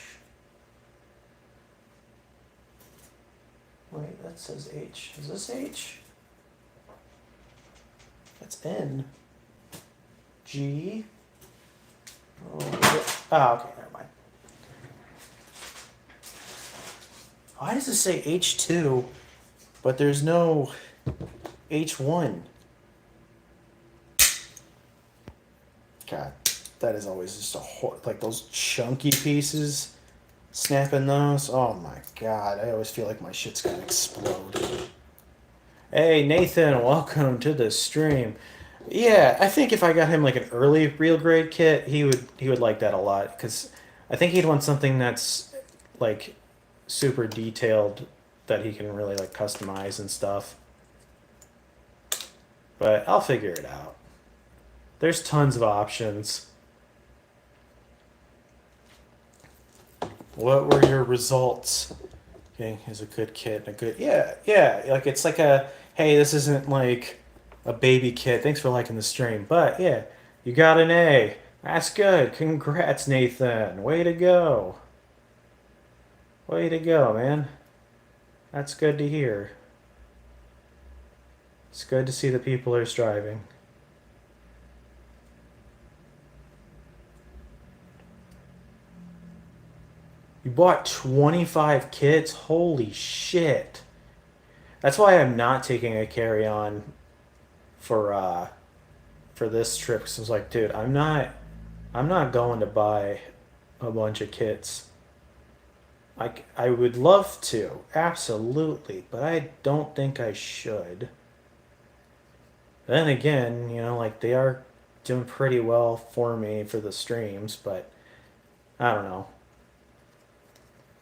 Wait, that says H. Is this H? That's N. G. Oh, okay, never mind. Why does it say H2, but there's no H1? God, that is always just like those chunky pieces. Snapping those. Oh my god, I always feel like my shit's gonna explode. Hey Nathan, welcome to the stream. Yeah, I think if I got him like an early real grade kit, he would like that a lot because I think he'd want something that's like super detailed that he can really like customize and stuff. But I'll figure it out. There's tons of options. What were your results? sleeping is a good kit and a good yeah. Like it's like a hey, this isn't like a baby kit. Thanks for liking the stream, but yeah, you got an A. That's good. Congrats, Nathan. Way to go. Way to go, man. That's good to hear. It's good to see that people are striving. You bought 25 kits? Holy shit. That's why I'm not taking a carry-on for this trip cuz I was like, dude, I'm not going to buy a bunch of kits. I would love to, absolutely, but I don't think I should. Then again, like they are doing pretty well for me for the streams, but I don't know.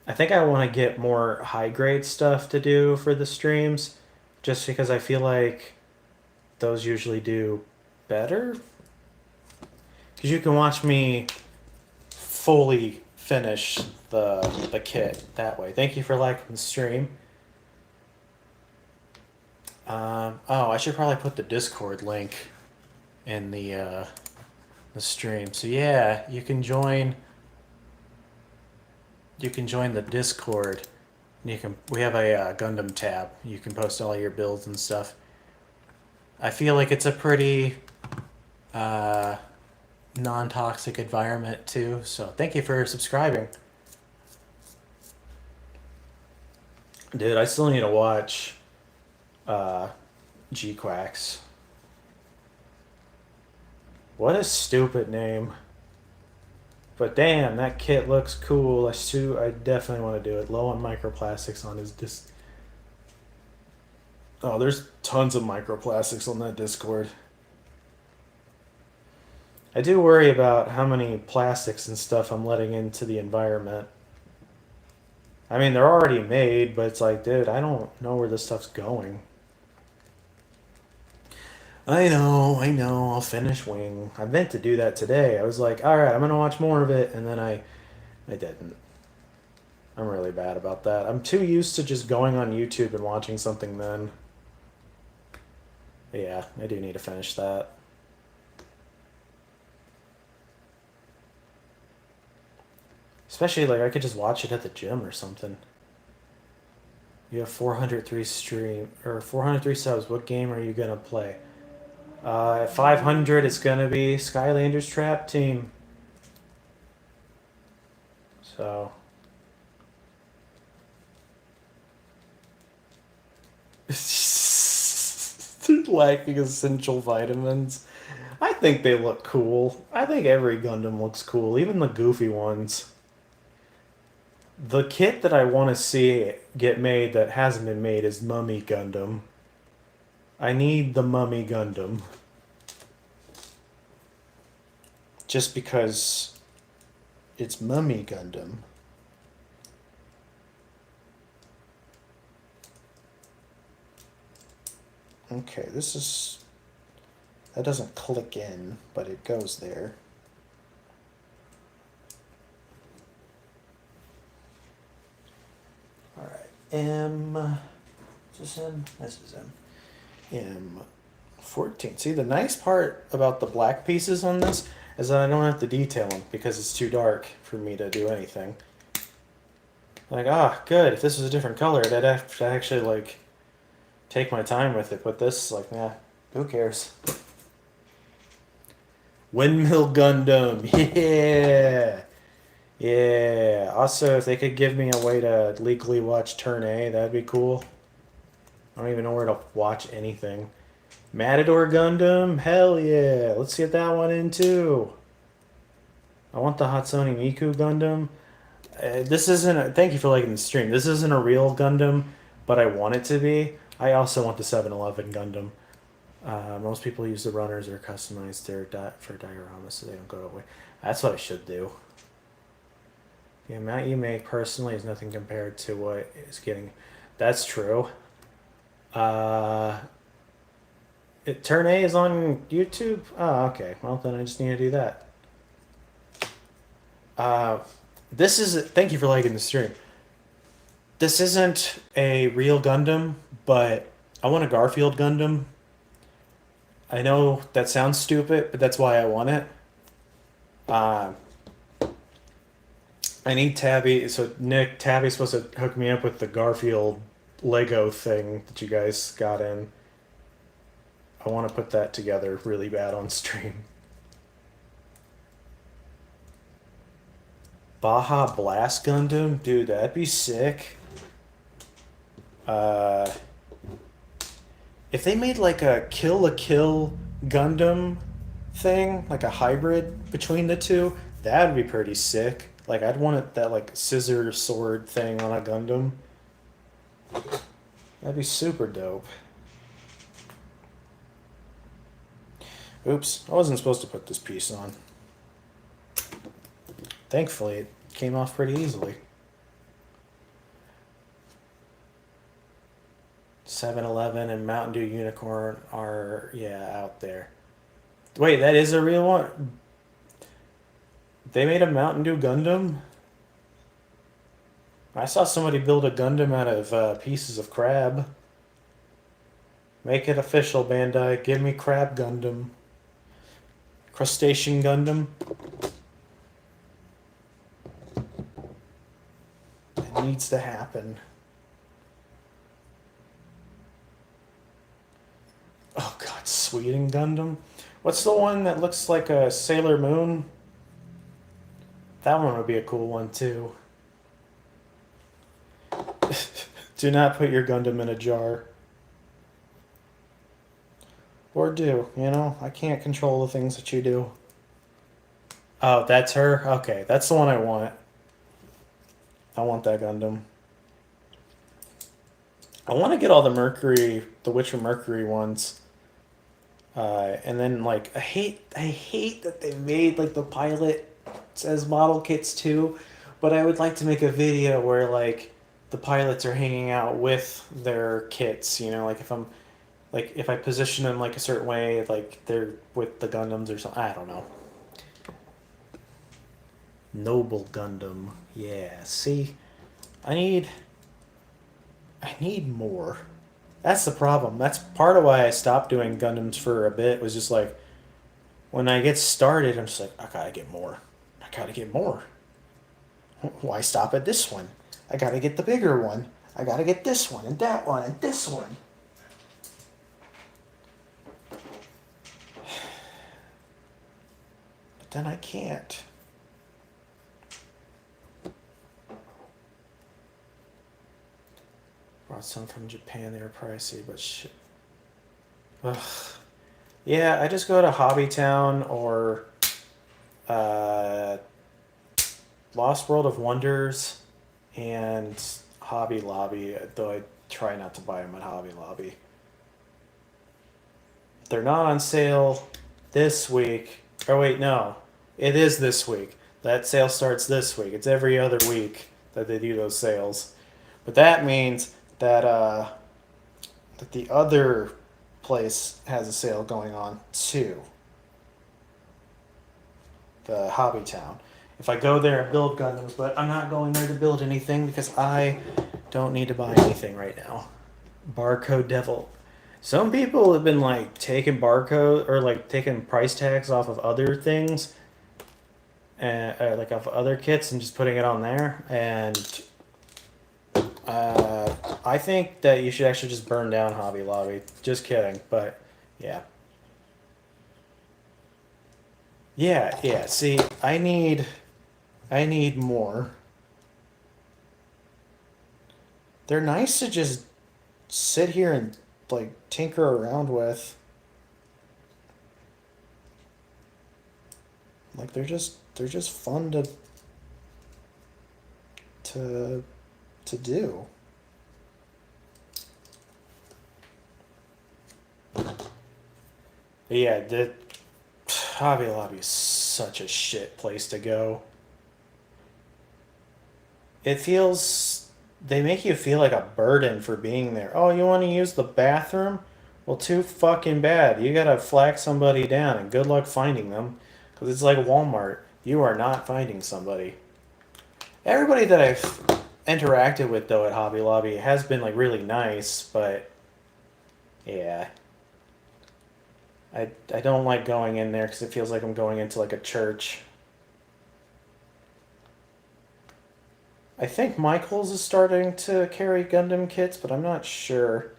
I think I want to get more high grade stuff to do for the streams just because I feel like those usually do better. Because you can watch me fully finish the kit that way. Thank you for liking the stream. Oh, I should probably put the Discord link in the stream. So yeah, you can join. You can join the Discord. We have a Gundam tab. You can post all your builds and stuff. I feel like it's a pretty non-toxic environment too. So thank you for subscribing. Dude, I still need to watch G-Quacks. What a stupid name. But damn, that kit looks cool. I definitely want to do it. Low on microplastics on his disc. Oh, there's tons of microplastics on that Discord. I do worry about how many plastics and stuff I'm letting into the environment. I mean, they're already made, but it's like, dude, I don't know where this stuff's going. I know, I'll finish Wing. I meant to do that today. I was like, alright, I'm gonna watch more of it, and then I didn't. I'm really bad about that. I'm too used to just going on YouTube and watching something then. But yeah, I do need to finish that. Especially, like, I could just watch it at the gym or something. You have 403 subs. What game are you gonna play? At 500, it's gonna be Skylanders Trap Team. So. Lacking essential vitamins. I think they look cool. I think every Gundam looks cool, even the goofy ones. The kit that I want to see get made that hasn't been made is Mummy Gundam. I need the Mummy Gundam. Just because it's Mummy Gundam. Okay, that doesn't click in, but it goes there. Alright, is this M? This is M. M14. See, the nice part about the black pieces on this is that I don't have to detail them because it's too dark for me to do anything. Like, good. If this was a different color, I'd have to actually, like, take my time with it. But this, like, nah, who cares? Windmill Gundam, yeah! Yeah. Also, if they could give me a way to legally watch Turn A, that'd be cool. I don't even know where to watch anything. Matador Gundam? Hell yeah. Let's get that one in too. I want the Hatsune Miku Gundam. This isn't thank you for liking the stream. This isn't a real Gundam, but I want it to be. I also want the 7-Eleven Gundam. Most people use the runners or customize their for dioramas so they don't go away. That's what I should do. The amount you make personally is nothing compared to what is getting. That's true. Turn A is on YouTube? Oh, okay. Well, then I just need to do that. Thank you for liking the stream. This isn't a real Gundam, but I want a Garfield Gundam. I know that sounds stupid, but that's why I want it. Uh, I need Tabby. So Nick, Tabby's supposed to hook me up with the Garfield Lego thing that you guys got in. I want to put that together really bad on stream. Baja Blast Gundam? Dude, that'd be sick. Uh, if they made like a Kill la Kill Gundam thing, like a hybrid between the two, that'd be pretty sick. Like I'd want it that like scissor sword thing on a Gundam. That'd be super dope. Oops, I wasn't supposed to put this piece on. Thankfully, it came off pretty easily. 7-Eleven and Mountain Dew Unicorn are, yeah, out there. Wait, that is a real one? They made a Mountain Dew Gundam? I saw somebody build a Gundam out of pieces of crab. Make it official, Bandai. Give me Crab Gundam. Crustacean Gundam. It needs to happen. Oh god, Sweden Gundam? What's the one that looks like a Sailor Moon? That one would be a cool one too. Do not put your Gundam in a jar. Or do, you know? I can't control the things that you do. Oh, that's her? Okay, that's the one I want. I want that Gundam. I want to get all the Mercury, the Witcher Mercury ones. And then like I hate that they made like the pilot as model kits too, but I would like to make a video where like the pilots are hanging out with their kits, you know, like if I position them like a certain way, like they're with the Gundams or something. I don't know. Noble Gundam. Yeah, see? I need more. That's the problem. That's part of why I stopped doing Gundams for a bit, was just like, when I get started, I'm just like, I gotta get more. I gotta get more. Why stop at this one? I gotta get the bigger one. I gotta get this one, and that one, and this one. But then I can't. Brought some from Japan. They were pricey, but shit. Ugh. Yeah, I just go to Hobbytown or uh, Lost World of Wonders and Hobby Lobby, though I try not to buy them at Hobby Lobby. They're not on sale this week. Oh, wait, no. It is this week. That sale starts this week. It's every other week that they do those sales. But that means that that the other place has a sale going on too. The Hobby Town. If I go there and build Gundams, but I'm not going there to build anything because I don't need to buy anything right now. Barcode Devil. Some people have been like taking barcode or like taking price tags off of other things, and like off other kits and just putting it on there. And I think that you should actually just burn down Hobby Lobby. Just kidding, but yeah. Yeah. See, I need more. They're nice to just sit here and like tinker around with. Like they're just fun to do. But yeah, the Hobby Lobby is such a shit place to go. It feels, they make you feel like a burden for being there. Oh, you want to use the bathroom? Well, too fucking bad. You gotta flag somebody down, and good luck finding them. Because it's like Walmart. You are not finding somebody. Everybody that I've interacted with though at Hobby Lobby has been like really nice, but yeah, I don't like going in there because it feels like I'm going into like a church. I think Michaels is starting to carry Gundam kits, but I'm not sure.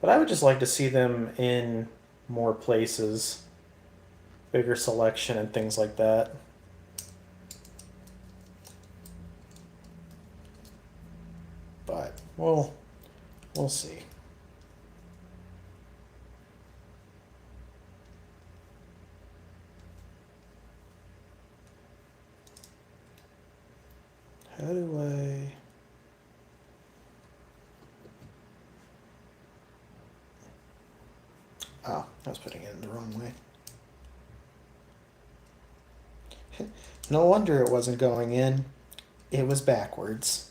But I would just like to see them in more places, bigger selection and things like that. But we'll see. How do I... Oh, I was putting it in the wrong way. No wonder it wasn't going in. It was backwards.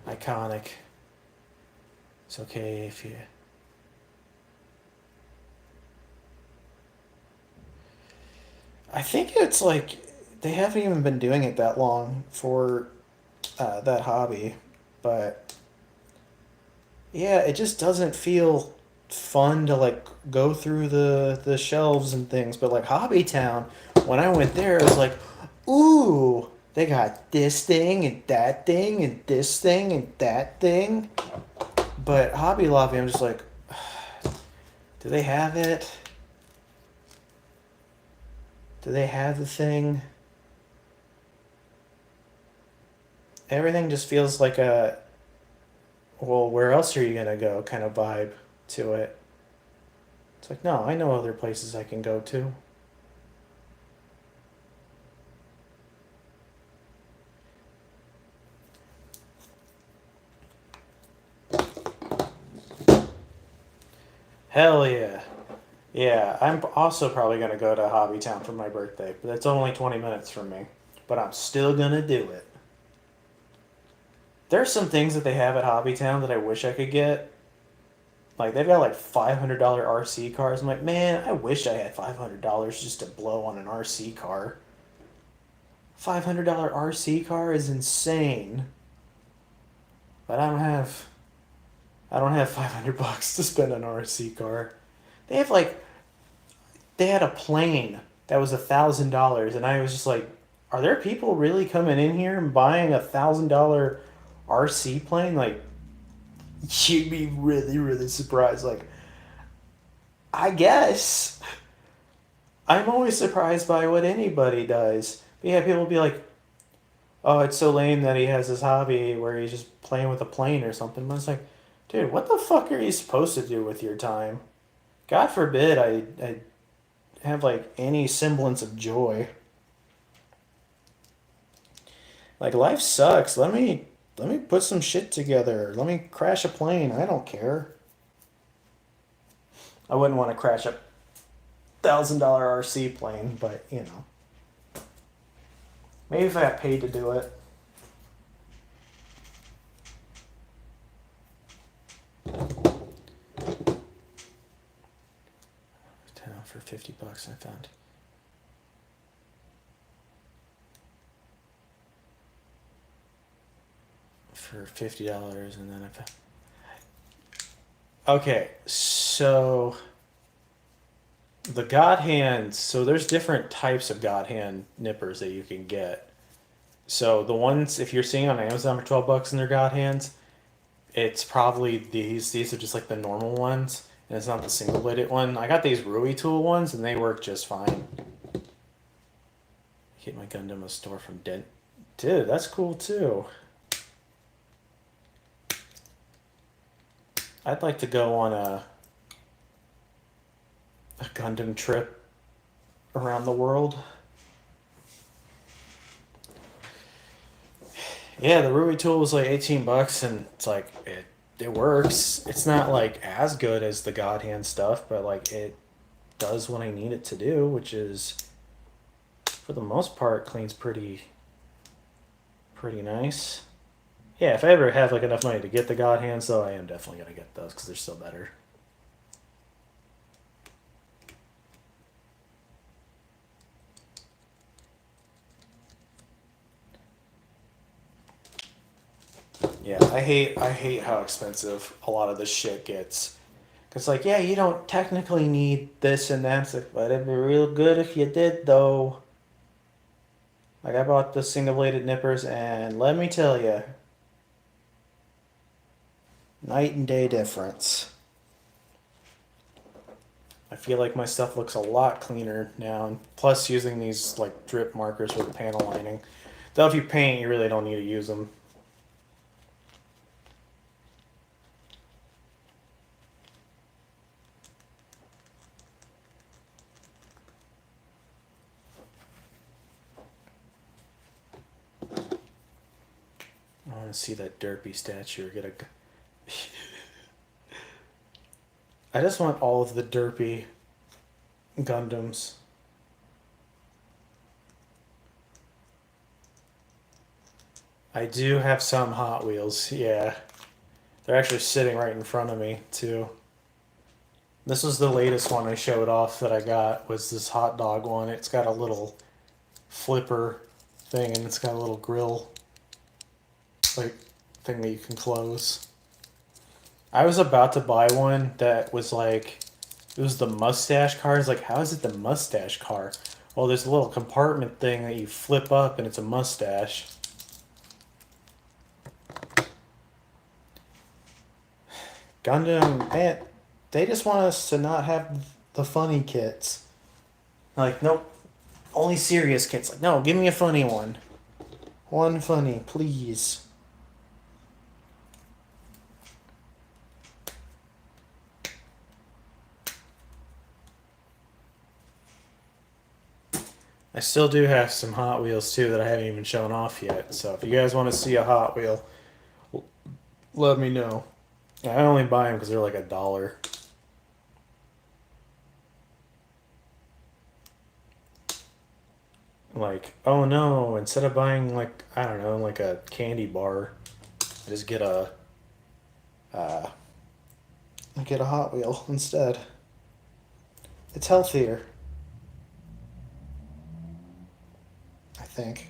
Iconic. It's okay if you... I think it's like they haven't even been doing it that long for that hobby, but yeah, it just doesn't feel fun to like go through the shelves and things. But like Hobby Town, when I went there, it was like, ooh, they got this thing and that thing and this thing and that thing. But Hobby Lobby, I'm just like, do they have it? Do they have the thing? Everything just feels like a, well, where else are you gonna go kind of vibe to it. It's like, no, I know other places I can go to. Hell yeah. Yeah, I'm also probably gonna go to Hobby Town for my birthday, but that's only 20 minutes from me. But I'm still gonna do it. There's some things that they have at Hobby Town that I wish I could get. Like they've got like $500 RC cars. I'm like, man, I wish I had $500 just to blow on an RC car. $500 RC car is insane. But I don't have 500 bucks to spend on an RC car. They have like they had a plane that was $1,000, and I was just like, are there people really coming in here and buying $1,000 RC plane? Like, you'd be really, really surprised. Like, I guess I'm always surprised by what anybody does. But yeah, people be like, oh, it's so lame that he has this hobby where he's just playing with a plane or something. But it's like, dude, what the fuck are you supposed to do with your time? God forbid I have like any semblance of joy. Like life sucks. Let me put some shit together. Let me crash a plane. I don't care. I wouldn't want to crash a $1,000 RC plane, but you know, maybe if I got paid to do it. For 50 bucks, I found. For $50, and then I found. Okay, so the God Hands. So there's different types of God Hand nippers that you can get. So the ones, if you're seeing on Amazon for 12 bucks in their God Hands, it's probably these. These are just like the normal ones, and it's not the single bladed one. I got these Rui tool ones, and they work just fine. Get my Gundam a store from Dent. Dude, that's cool too. I'd like to go on a Gundam trip around the world. Yeah, the Rui tool was like 18 bucks, and it's like it works. It's not like as good as the God Hand stuff, but like it does what I need it to do, which is for the most part cleans pretty nice. Yeah, if I ever have like enough money to get the God Hands, though, I am definitely gonna get those because they're still better. Yeah, I hate how expensive a lot of this shit gets. Cause like, yeah, you don't technically need this and that, it's like, but it'd be real good if you did though. Like I bought the single bladed nippers, and let me tell you, night and day difference. I feel like my stuff looks a lot cleaner now, and plus using these like drip markers with panel lining. Though if you paint, you really don't need to use them. I want to see that derpy statue. Get a. I just want all of the derpy Gundams. I do have some Hot Wheels, yeah. They're actually sitting right in front of me, too. This was the latest one I showed off that I got, was this hot dog one. It's got a little flipper thing, and it's got a little grill, like, thing that you can close. I was about to buy one that was like, it was the mustache car. It's like, how is it the mustache car? Well, there's a little compartment thing that you flip up, and it's a mustache. Gundam, man, they just want us to not have the funny kits. Like, nope, only serious kits. Like, no, give me a funny one. One funny, please. I still do have some Hot Wheels too that I haven't even shown off yet. So if you guys want to see a Hot Wheel, let me know. I only buy them because they're like $1. Like, oh no, instead of buying like, I don't know, like a candy bar, I just get uh, I get a Hot Wheel instead. It's healthier, I think.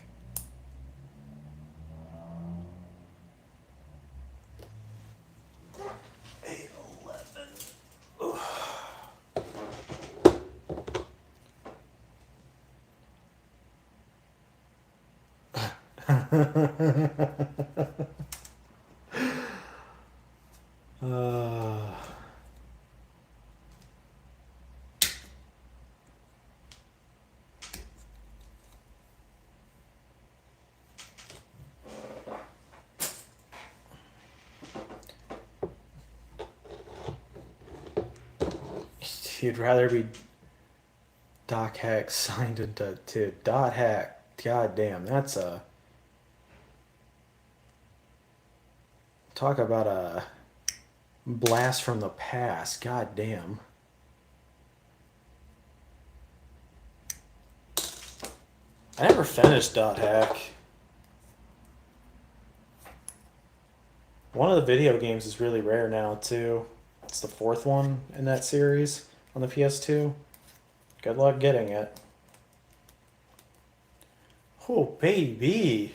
uh, you'd rather be Doc Hack signed into to Dot Hack. God damn, that's a talk about a blast from the past. God damn. I never finished Dot Hack. One of the video games is really rare now too. It's the fourth one in that series on the PS2. Good luck getting it. Oh baby.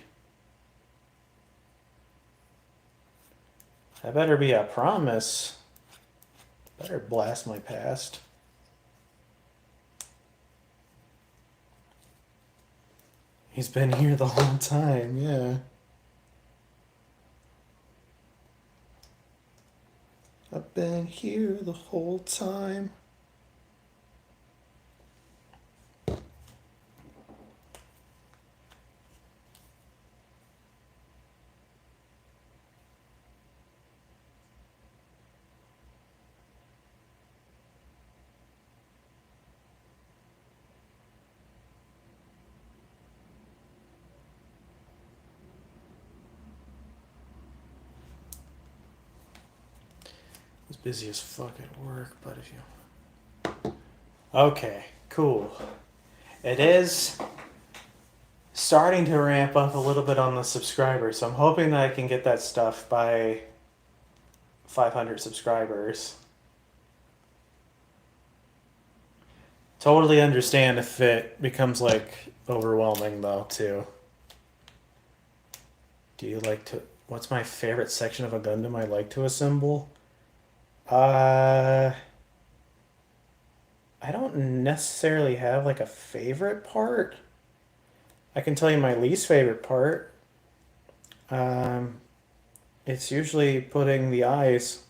That better be a promise. Better blast my past. He's been here the whole time, yeah. I've been here the whole time. I was busy as fuck at work, but if you... Okay, cool. It is starting to ramp up a little bit on the subscribers, so I'm hoping that I can get that stuff by 500 subscribers. Totally understand if it becomes like overwhelming though too. Do you like to What's my favorite section of a Gundam I like to assemble? Uh, I don't necessarily have like a favorite part. I can tell you my least favorite part. Um, it's usually putting the eyes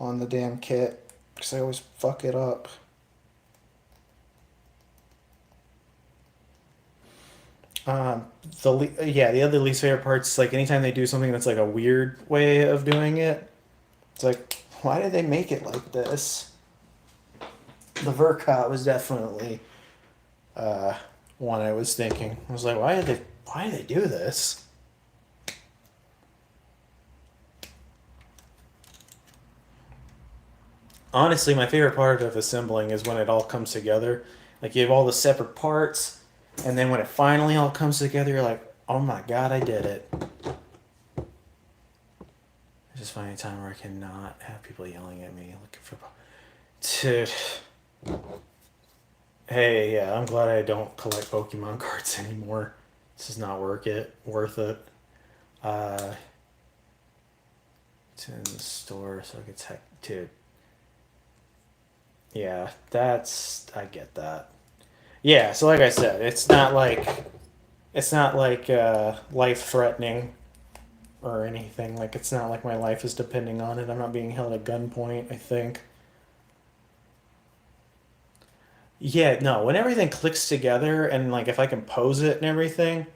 on the damn kit because I always fuck it up. Um, the other least favorite part's like anytime they do something that's like a weird way of doing it. It's like, why did they make it like this? The Vercot was definitely uh, one I was thinking. I was like, why did they do this? Honestly, my favorite part of assembling is when it all comes together. Like you have all the separate parts, and then when it finally all comes together, you're like, oh my god, I did it. I just find a time where I cannot have people yelling at me looking for. Dude. Hey, yeah, I'm glad I don't collect Pokemon cards anymore. This is not worth it. Uh, it's in the store, so I could tech. Dude, yeah, I get that. Yeah, so like I said, it's not like life threatening or anything. Like it's not like my life is depending on it. I'm not being held at gunpoint. I think. Yeah, no. When everything clicks together and like if I can pose it and everything,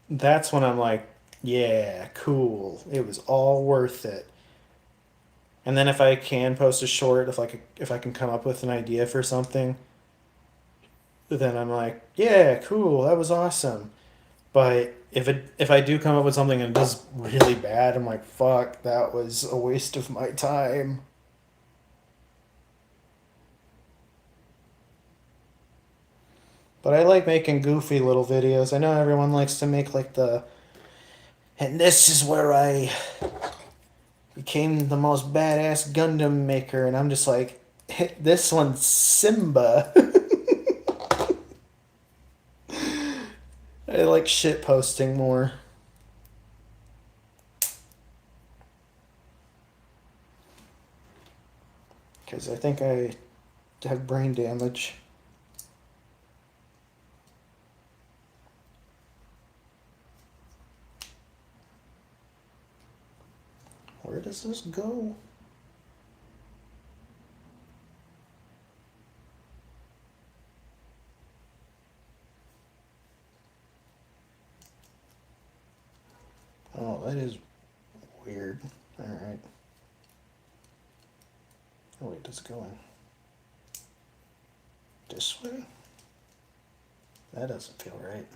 that's when I'm like, yeah, cool. It was all worth it. And then if I can post a short, if I can come up with an idea for something, then I'm like, yeah, cool. That was awesome. But if I do come up with something and it does really bad, I'm like, fuck, that was a waste of my time. But I like making goofy little videos. I know everyone likes to make like and this is where I became the most badass Gundam maker, and I'm just like, this one's Simba. I like shit posting more. Because I think I have brain damage. Where does this go? Oh, that is weird. Alright. Oh, wait, does it go in this way? That doesn't feel right.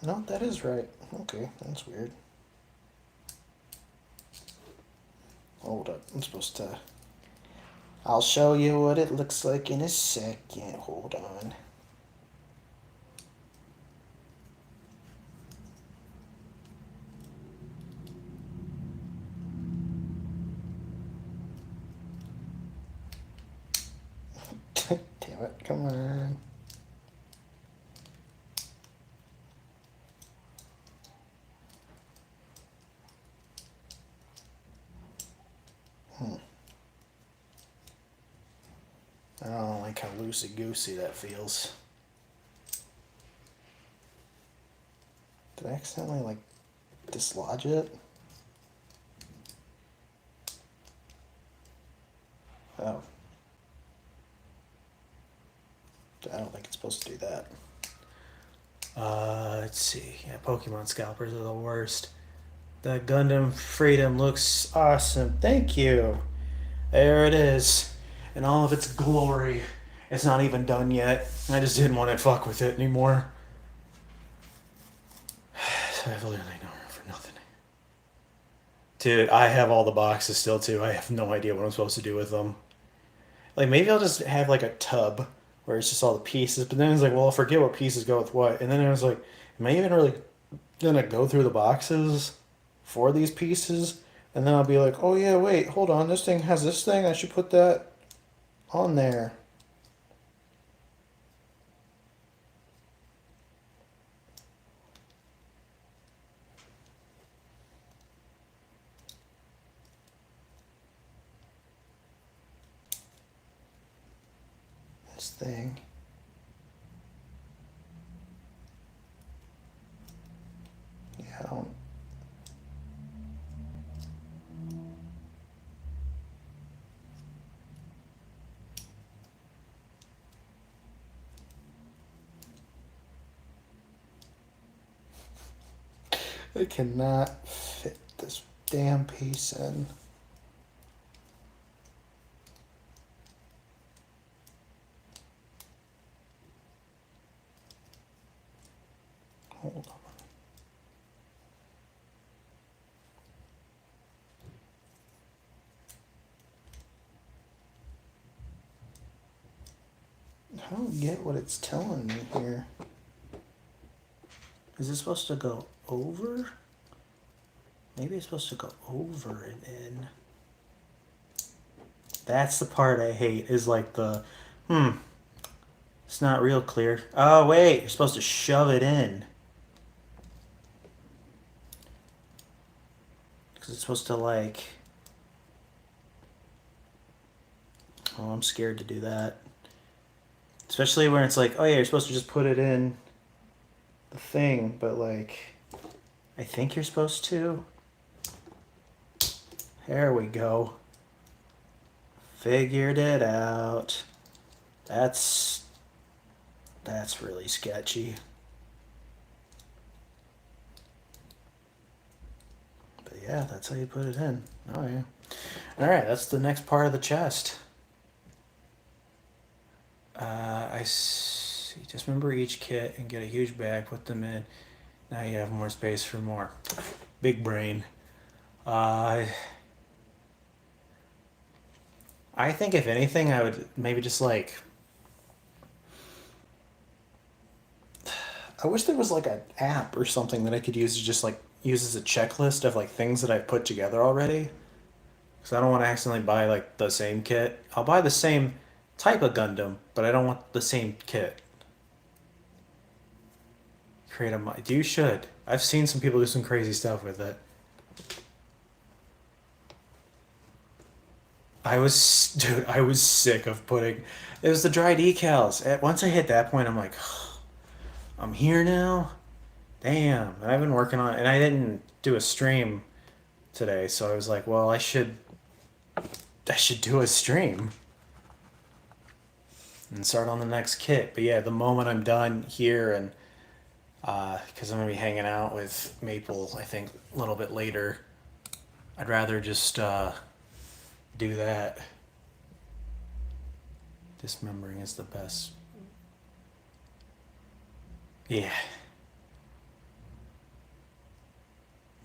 No, that is right. Okay, that's weird. Hold up, I'm supposed to... I'll show you what it looks like in a second. Hold on. Damn it, come on. I don't like how loosey-goosey that feels. Did I accidentally, like, dislodge it? Oh. I don't think it's supposed to do that. Let's see. Yeah, Pokemon scalpers are the worst. The Gundam Freedom looks awesome. Thank you. There it is. In all of its glory. It's not even done yet. I just didn't want to fuck with it anymore. So I have literally no room for nothing. Dude, I have all the boxes still too. I have no idea what I'm supposed to do with them. Like maybe I'll just have like a tub where it's just all the pieces. But then it's like, well, I'll forget what pieces go with what. And then I was like, am I even really gonna go through the boxes for these pieces, and then I'll be like, oh yeah, wait, hold on, this thing has this thing, I should put that on there. This thing. Yeah, I don't. I cannot fit this damn piece in. Hold on. I don't get what it's telling me here. Is it supposed to go over? Maybe it's supposed to go over and in. That's the part I hate, is like it's not real clear. Oh wait, you're supposed to shove it in. Because it's supposed to like... Oh, I'm scared to do that. Especially when it's like, oh yeah, you're supposed to just put it in the thing, but like, I think you're supposed to. There we go. Figured it out. That's really sketchy. But yeah, that's how you put it in. Oh yeah. Alright, that's the next part of the chest. I see. Just remember each kit and get a huge bag, put them in. Now you have more space for more. Big brain. I think if anything, I would maybe just like... I wish there was like an app or something that I could use to just like use as a checklist of like things that I've put together already. Because I don't want to accidentally buy like the same kit. I'll buy the same type of Gundam, but I don't want the same kit. Create a... You should. I've seen some people do some crazy stuff with it. Dude, I was sick of putting... It was the dry decals. Once I hit that point, I'm like, I'm here now? Damn. And I've been working on it, and I didn't do a stream today, so I was like, well, I should do a stream and start on the next kit. But yeah, the moment I'm done here, and because I'm gonna be hanging out with Maple, I think a little bit later, I'd rather just do that. Dismembering is the best. Yeah.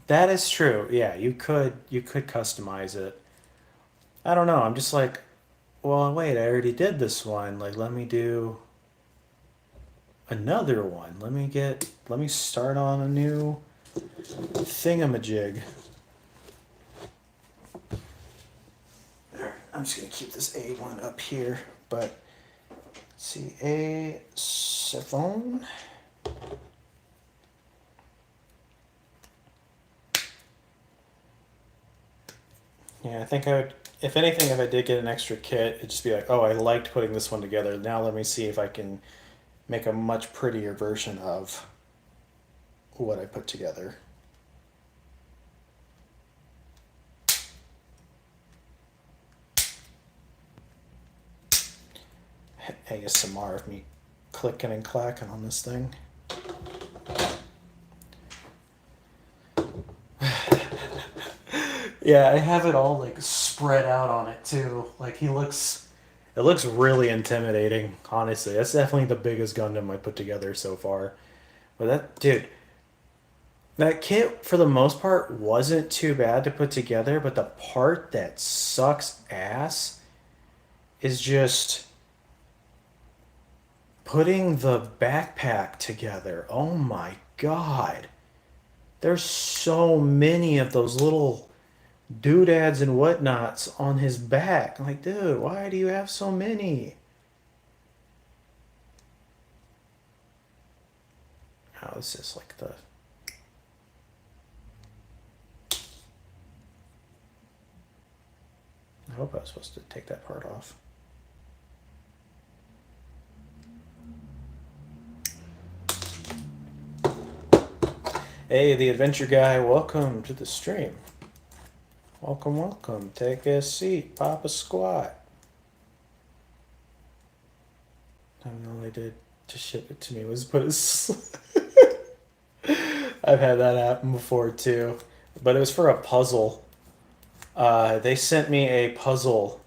That is true. Yeah, you could customize it. I don't know. I'm just like, well, wait, I already did this one. Like, let me do another one. Let me start on a new thingamajig. I'm just gonna keep this A1 up here, but let's see, A7. Yeah, I think I would, if anything, if I did get an extra kit, it'd just be like, oh, I liked putting this one together. Now let me see if I can make a much prettier version of what I put together. ASMR of me clicking and clacking on this thing. Yeah, I have it all like spread out on it too. Like it looks really intimidating, honestly. That's definitely the biggest Gundam I put together so far. But that kit for the most part wasn't too bad to put together, but the part that sucks ass is just putting the backpack together. Oh my god. There's so many of those little doodads and whatnots on his back. I'm like, dude, why do you have so many? Oh, this is like the. I hope I was supposed to take that part off. Hey, the adventure guy, welcome to the stream. Welcome, welcome. Take a seat, pop a squat. And all I did to ship it to me was put I've had that happen before too, but it was for a puzzle. They sent me a puzzle.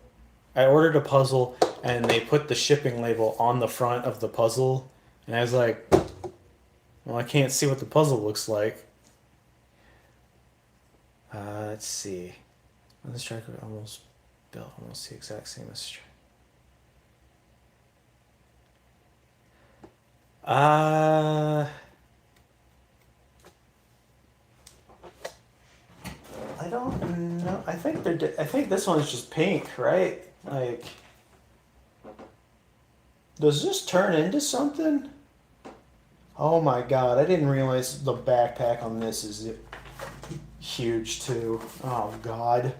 I ordered a puzzle, and they put the shipping label on the front of the puzzle, and I was like, "Well, I can't see what the puzzle looks like." Let's see. The striker almost built almost the exact same as. Uh, I don't know. I think I think this one's just pink, right? Like, does this turn into something? Oh my god! I didn't realize the backpack on this is huge too. Oh god.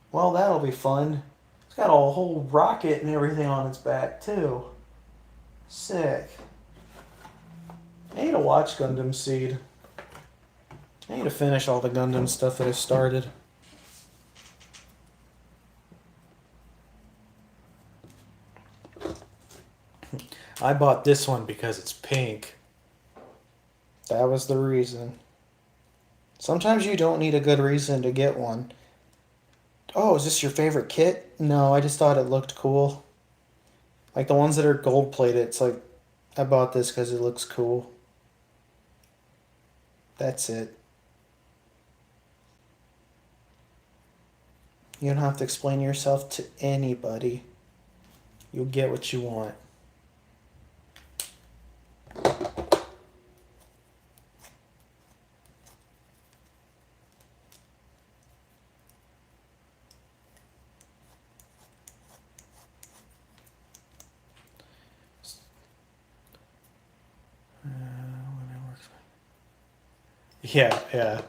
Well, that'll be fun. It's got a whole rocket and everything on its back too. Sick. I need to watch Gundam Seed. I need to finish all the Gundam stuff that I started. I bought this one because it's pink. That was the reason. Sometimes you don't need a good reason to get one. Oh, is this your favorite kit? No, I just thought it looked cool. Like the ones that are gold plated, it's like, I bought this because it looks cool. That's it. You don't have to explain yourself to anybody. You'll get what you want. Yeah, yeah.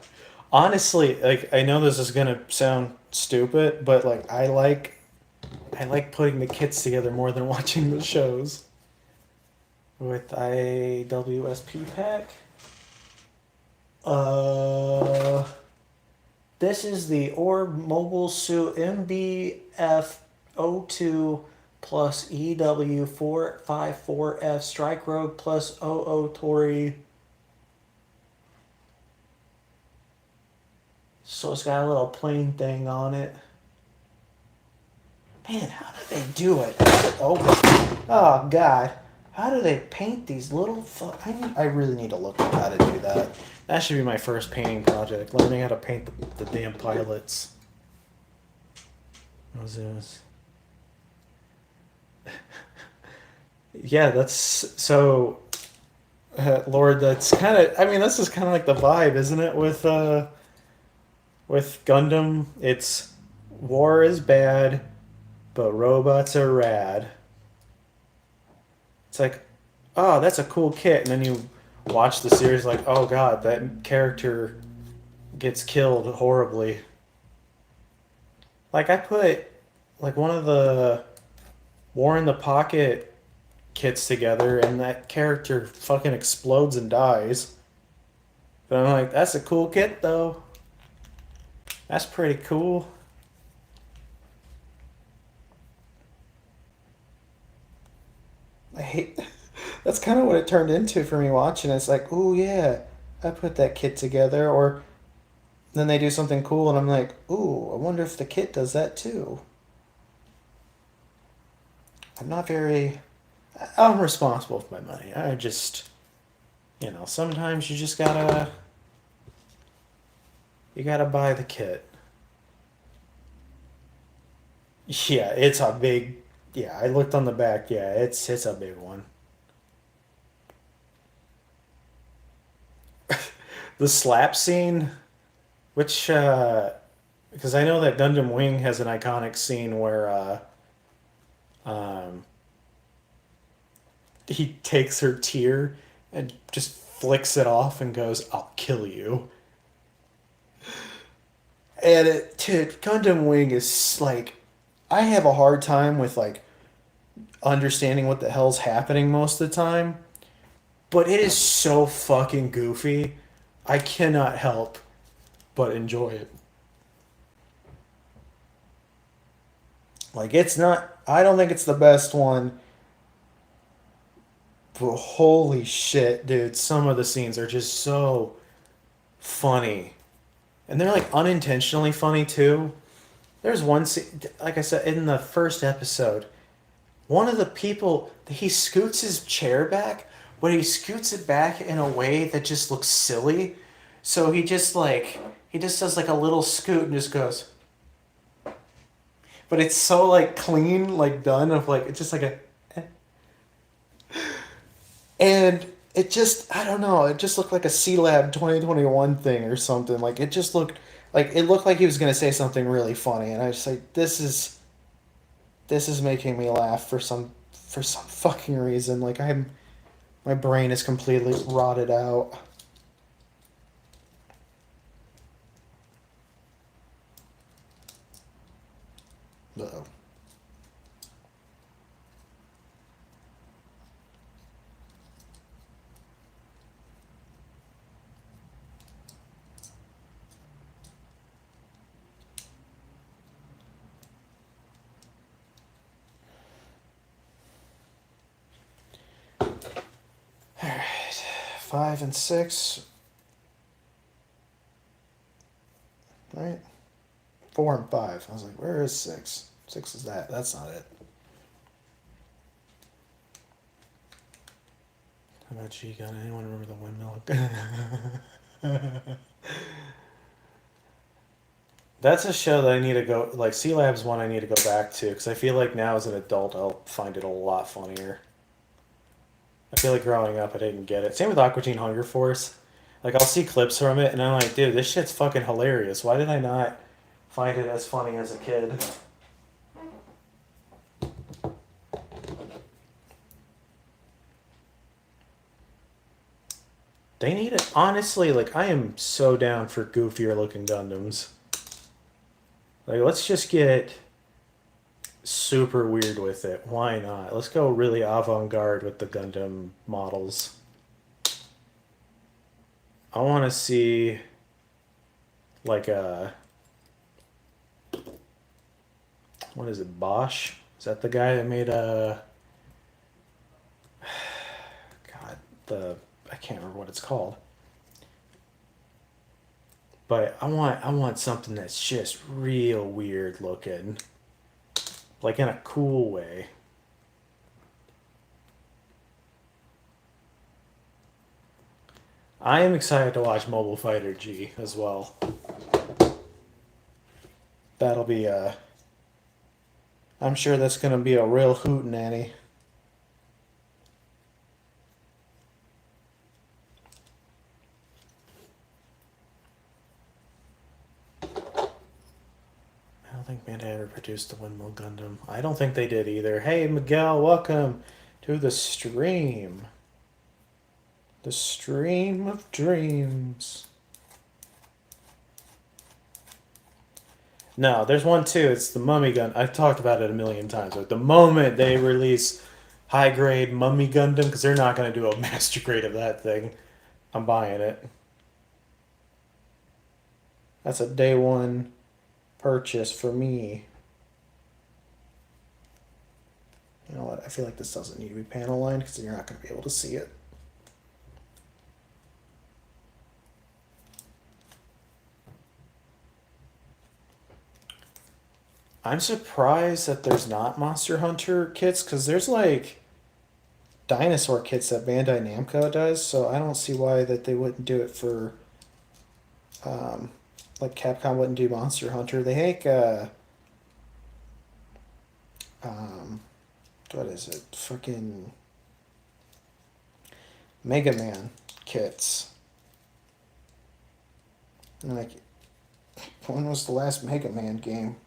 Honestly, like I know this is gonna sound stupid, but like I like putting the kits together more than watching the shows. With IWSP pack. Uh, this is the Orb Mobile Suit MBF02 plus EW454F Strike Rogue plus OO Tori. So it's got a little plane thing on it. Man, how do they do it? Oh God. How do they paint these little... I really need to look up how to do that. That should be my first painting project. Learning how to paint the damn pilots. What was this? Yeah, that's... So... Lord, that's kind of... I mean, this is kind of like the vibe, isn't it? With Gundam, it's... War is bad, but robots are rad. It's like, oh, that's a cool kit, and then you watch the series like, oh god, that character gets killed horribly. Like I put like one of the War in the Pocket kits together, and that character fucking explodes and dies. But I'm like, that's a cool kit though. That's pretty cool. I hate. That's kind of what it turned into for me watching. It's like, oh yeah, I put that kit together, or then they do something cool, and I'm like, ooh, I wonder if the kit does that too. I'm not very. I'm responsible for my money. I just, sometimes you gotta buy the kit. Yeah, it's a big. Yeah, I looked on the back. Yeah, it's a big one. The slap scene, which because I know that Gundam Wing has an iconic scene where um, he takes her tear and just flicks it off and goes, "I'll kill you." And dude, Gundam Wing is like, I have a hard time with like understanding what the hell's happening most of the time, but it is so fucking goofy. I cannot help but enjoy it. Like, it's not, I don't think it's the best one, but holy shit, dude, some of the scenes are just so funny. And they're like unintentionally funny too. There's one scene, like I said, in the first episode, one of the people, he scoots his chair back, but he scoots it back in a way that just looks silly. So he just does like a little scoot and just goes, but it's so like clean, like done of like, it's just like a, and it just, I don't know, it just looked like a C Lab 2021 thing or something. Like it just looked, like it looked like he was going to say something really funny. And I was like, this is making me laugh for some fucking reason. Like my brain is completely rotted out. Uh-oh. All right, 5 and 6. Right, 4 and 5. I was like, where is 6? 6 is that? That's not it. How about G Gun? Anyone remember the windmill? That's a show that I need to go, like C Lab's one I need to go back to because I feel like now as an adult I'll find it a lot funnier. I feel like growing up I didn't get it. Same with Aqua Teen Hunger Force. Like I'll see clips from it and I'm like, dude, this shit's fucking hilarious. Why did I not find it as funny as a kid? They need it. Honestly, like I am so down for goofier looking Gundams. Like let's just get super weird with it. Why not? Let's go really avant-garde with the Gundam models. I want to see like a, what is it, Bosch? Is that the guy that made a, God, the, I can't remember what it's called. But I want something that's just real weird looking. Like in a cool way. I am excited to watch Mobile Fighter G as well. That'll be I'm sure that's gonna be a real hootenanny. I don't think Bandai ever produced the Windmill Gundam. I don't think they did either. Hey Miguel, welcome to the stream. The stream of dreams. No, there's one too. It's the Mummy Gun. I've talked about it a million times. But the moment they release high grade Mummy Gundam, because they're not going to do a master grade of that thing, I'm buying it. That's a day one purchase for me. You know what? I feel like this doesn't need to be panel lined because you're not going to be able to see it. I'm surprised that there's not Monster Hunter kits because there's like dinosaur kits that Bandai Namco does, so I don't see why that they wouldn't do it for like Capcom wouldn't do Monster Hunter. They make um what is it? Freaking Mega Man kits. I'm like, when was the last Mega Man game?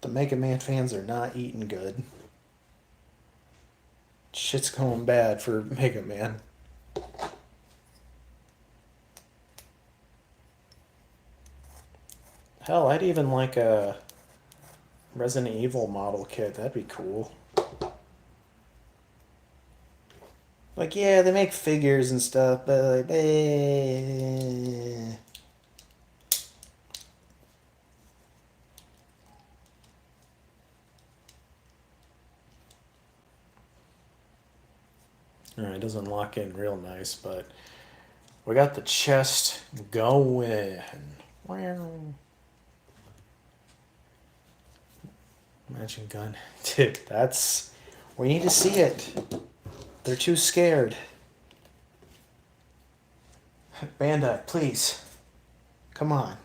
The Mega Man fans are not eating good. Shit's going bad for Mega Man. Hell, I'd even like a Resident Evil model kit. That'd be cool. Like, yeah, they make figures and stuff, but like, eh. Alright, it doesn't lock in real nice, but we got the chest going. Imagine gun. Dude, that's... We need to see it. They're too scared. Bandai, please. Come on.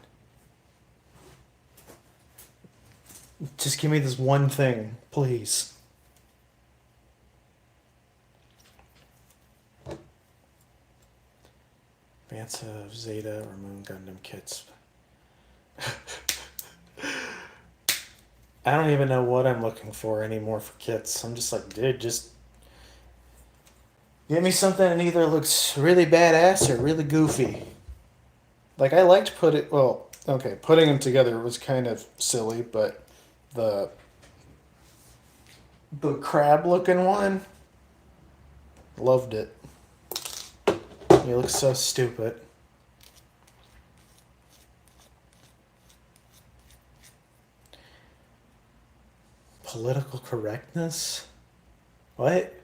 Just give me this one thing, please. Advance of Zeta or Moon Gundam kits. I don't even know what I'm looking for anymore for kits. I'm just like, dude, just give me something that either looks really badass or really goofy. Like, I liked putting them together was kind of silly, but the crab looking one, loved it. He looks so stupid. Political correctness? What?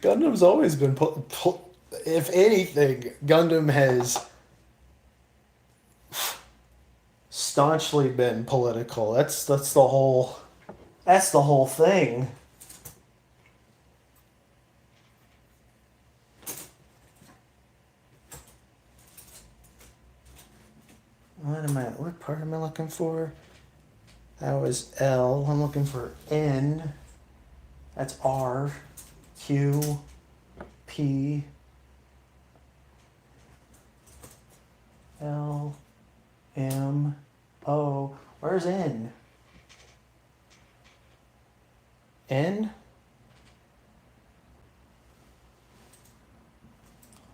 Gundam's always been... if anything, Gundam has staunchly been political. That's the whole thing. What part am I looking for? That was L. I'm looking for N. That's R. Q. P. L. M. O. Where's N? N?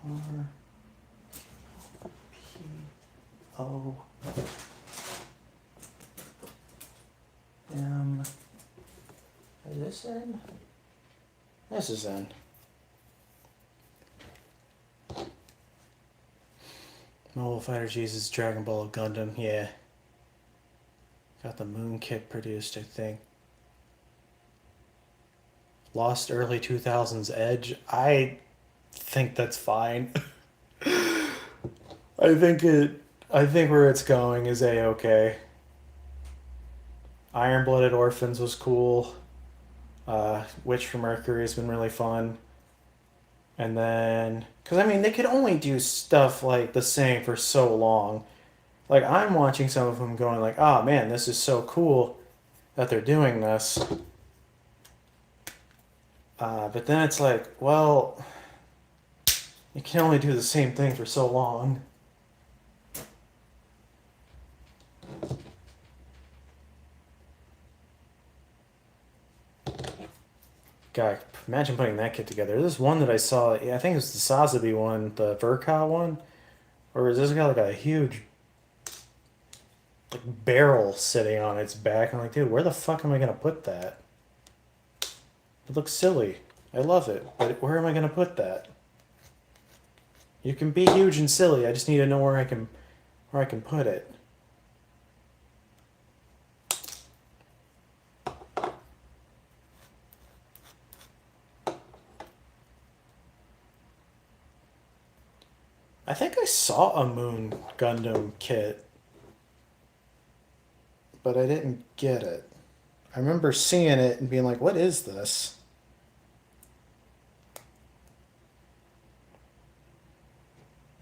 R. P. O. M. Is this N? This is N. Mobile Fighter Jesus, Dragon Ball, Gundam, yeah. Got the Moon kit produced, I think. Lost early 2000s Edge. I think that's fine. I think where it's going is A-okay. Iron-Blooded Orphans was cool. Witch from Mercury has been really fun. And then... Because, I mean, they could only do stuff, like, the same for so long. Like, I'm watching some of them going like, oh, man, this is so cool that they're doing this. But then it's like, well... You can only do the same thing for so long. God, imagine putting that kit together. This one that I saw, I think it was the Sazabi one, the Verka one, or is this got like a huge like barrel sitting on its back? I'm like, dude, where the fuck am I gonna put that? It looks silly. I love it, but where am I gonna put that? You can be huge and silly. I just need to know where I can put it. I think I saw a Moon Gundam kit, but I didn't get it. I remember seeing it and being like, what is this?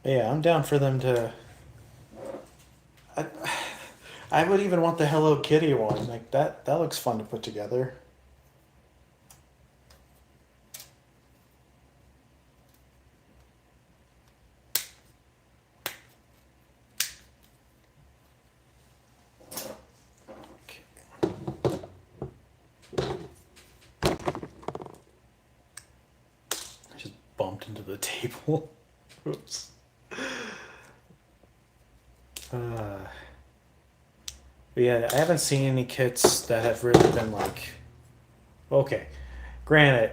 But yeah, I'm down for them to... I would even want the Hello Kitty one. Like, that looks fun to put together. into the table. Oops. But yeah, I haven't seen any kits that have really been like, okay, granted,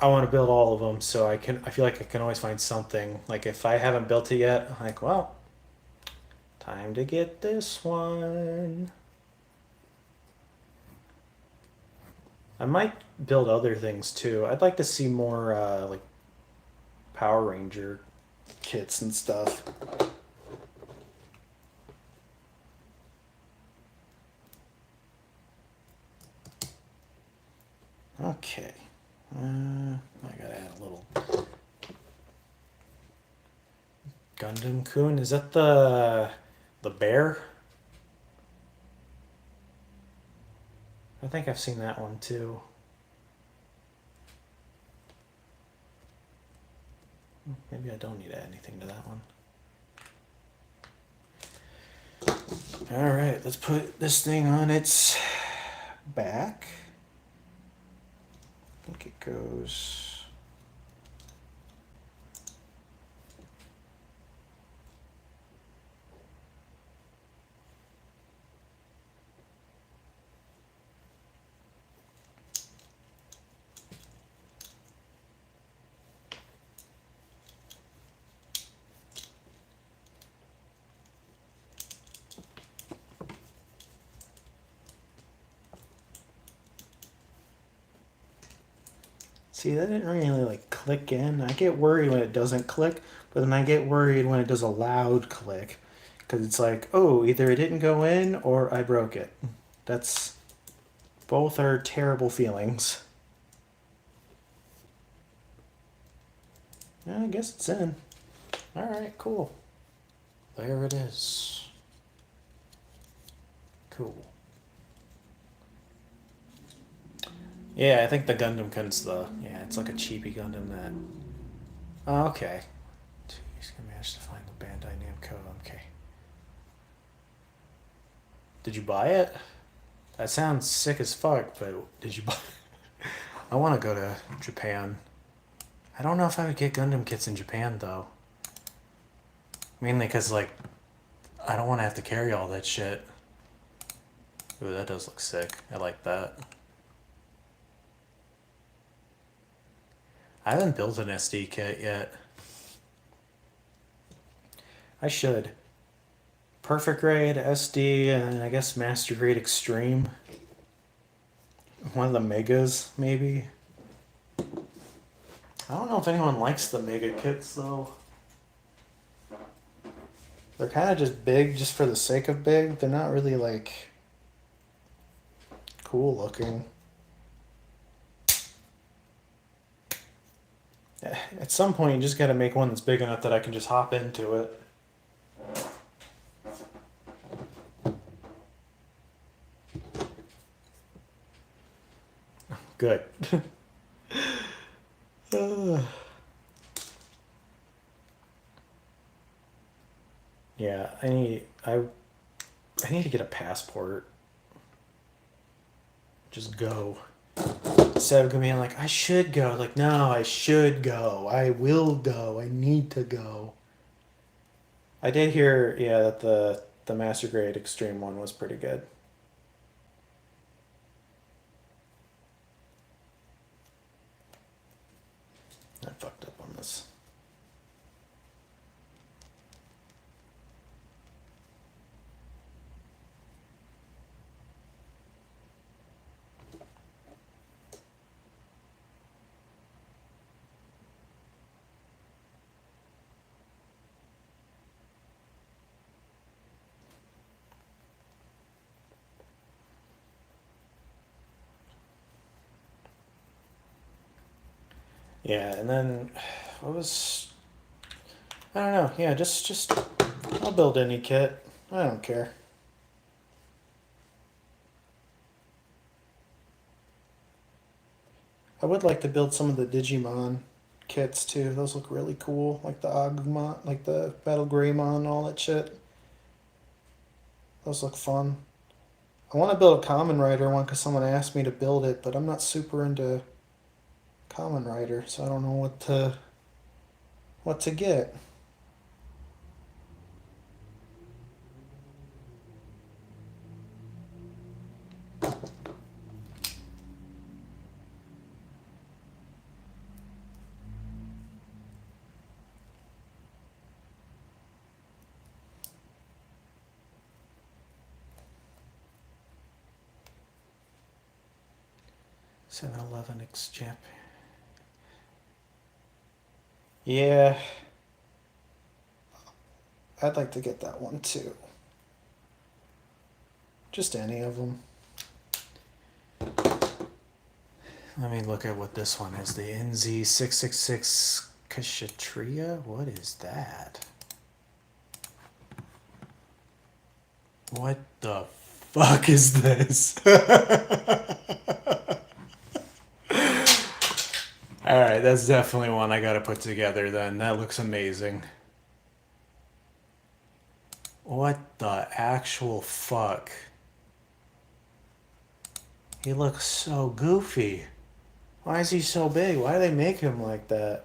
I want to build all of them, so I feel like I can always find something. Like if I haven't built it yet, I'm like, well, time to get this one. I might build other things too. I'd like to see more like Power Ranger kits and stuff. Okay. I gotta add a little Gundam Kun. Is that the bear? I think I've seen that one too. Maybe I don't need to add anything to that one. All right, let's put this thing on its back. I think it goes. See, that didn't really like click in. I get worried when it doesn't click, but then I get worried when it does a loud click. Because it's like, oh, either it didn't go in or I broke it. That's. Both are terrible feelings. Yeah, I guess it's in. Alright, cool. There it is. Cool. Yeah, I think the Gundam Kun's yeah, it's like a cheapy Gundam that. Oh, okay. He's gonna manage to find the Bandai Namco. Okay. Did you buy it? That sounds sick as fuck, but did you buy it? I want to go to Japan. I don't know if I would get Gundam kits in Japan, though. Mainly because, like, I don't want to have to carry all that shit. Ooh, that does look sick. I like that. I haven't built an SD kit yet. I should. Perfect grade, SD, and I guess master grade extreme. One of the megas, maybe. I don't know if anyone likes the mega kits, though. They're kind of just big just for the sake of big. They're not really, like, cool looking. At some point, you just gotta make one that's big enough that I can just hop into it. Good. Yeah, I need to get a passport. Just go. Instead of being like, I should go. Like, no, I should go. I will go. I need to go. I did hear, yeah, that the Master Grade Extreme one was pretty good. I fucked up on this. Yeah, and then what was I don't know. Yeah, just I'll build any kit. I don't care. I would like to build some of the Digimon kits too. Those look really cool, like the Agumon, like the Battle Greymon, all that shit. Those look fun. I want to build a Common Rider one because someone asked me to build it, but I'm not super into Kamen Rider, so I don't know what to get. $7-Eleven Japan. Yeah, I'd like to get that one too. Just any of them. Let me look at what this one is. The NZ666 Kshatriya? What is that? What the fuck is this? Alright, that's definitely one I gotta put together then. That looks amazing. What the actual fuck? He looks so goofy. Why is he so big? Why do they make him like that?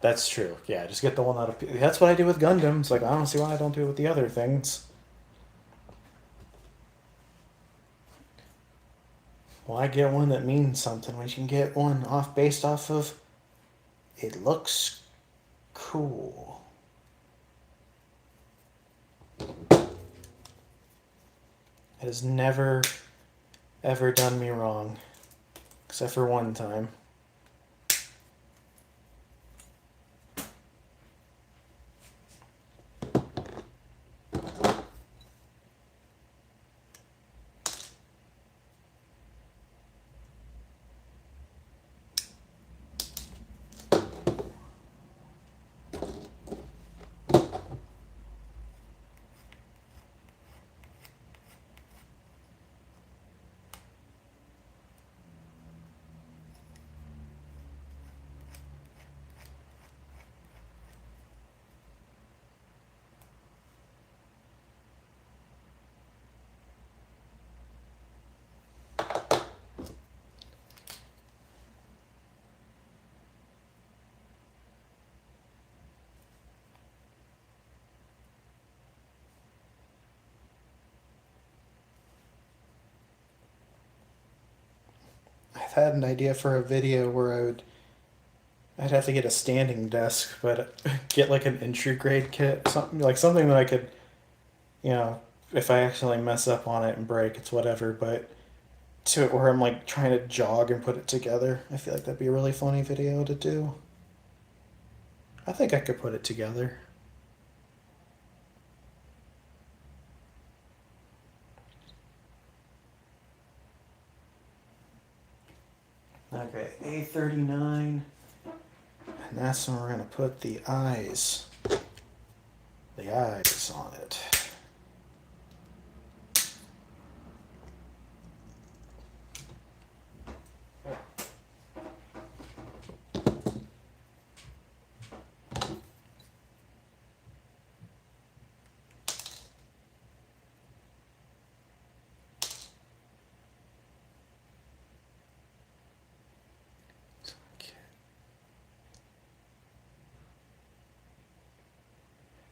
That's true. Yeah, just get the one out of... That's what I do with Gundams. Like, I don't see why I don't do it with the other things. Why get one that means something when you can get one based off of... It looks cool. It has never, ever done me wrong. Except for one time. I've had an idea for a video where I'd have to get a standing desk, but get like an entry grade kit, something that I could, if I accidentally mess up on it and break, it's whatever. But to it where I'm like trying to jog and put it together, I feel like that'd be a really funny video to do. I think I could put it together. Okay, A39. And that's when we're going to put the eyes on it.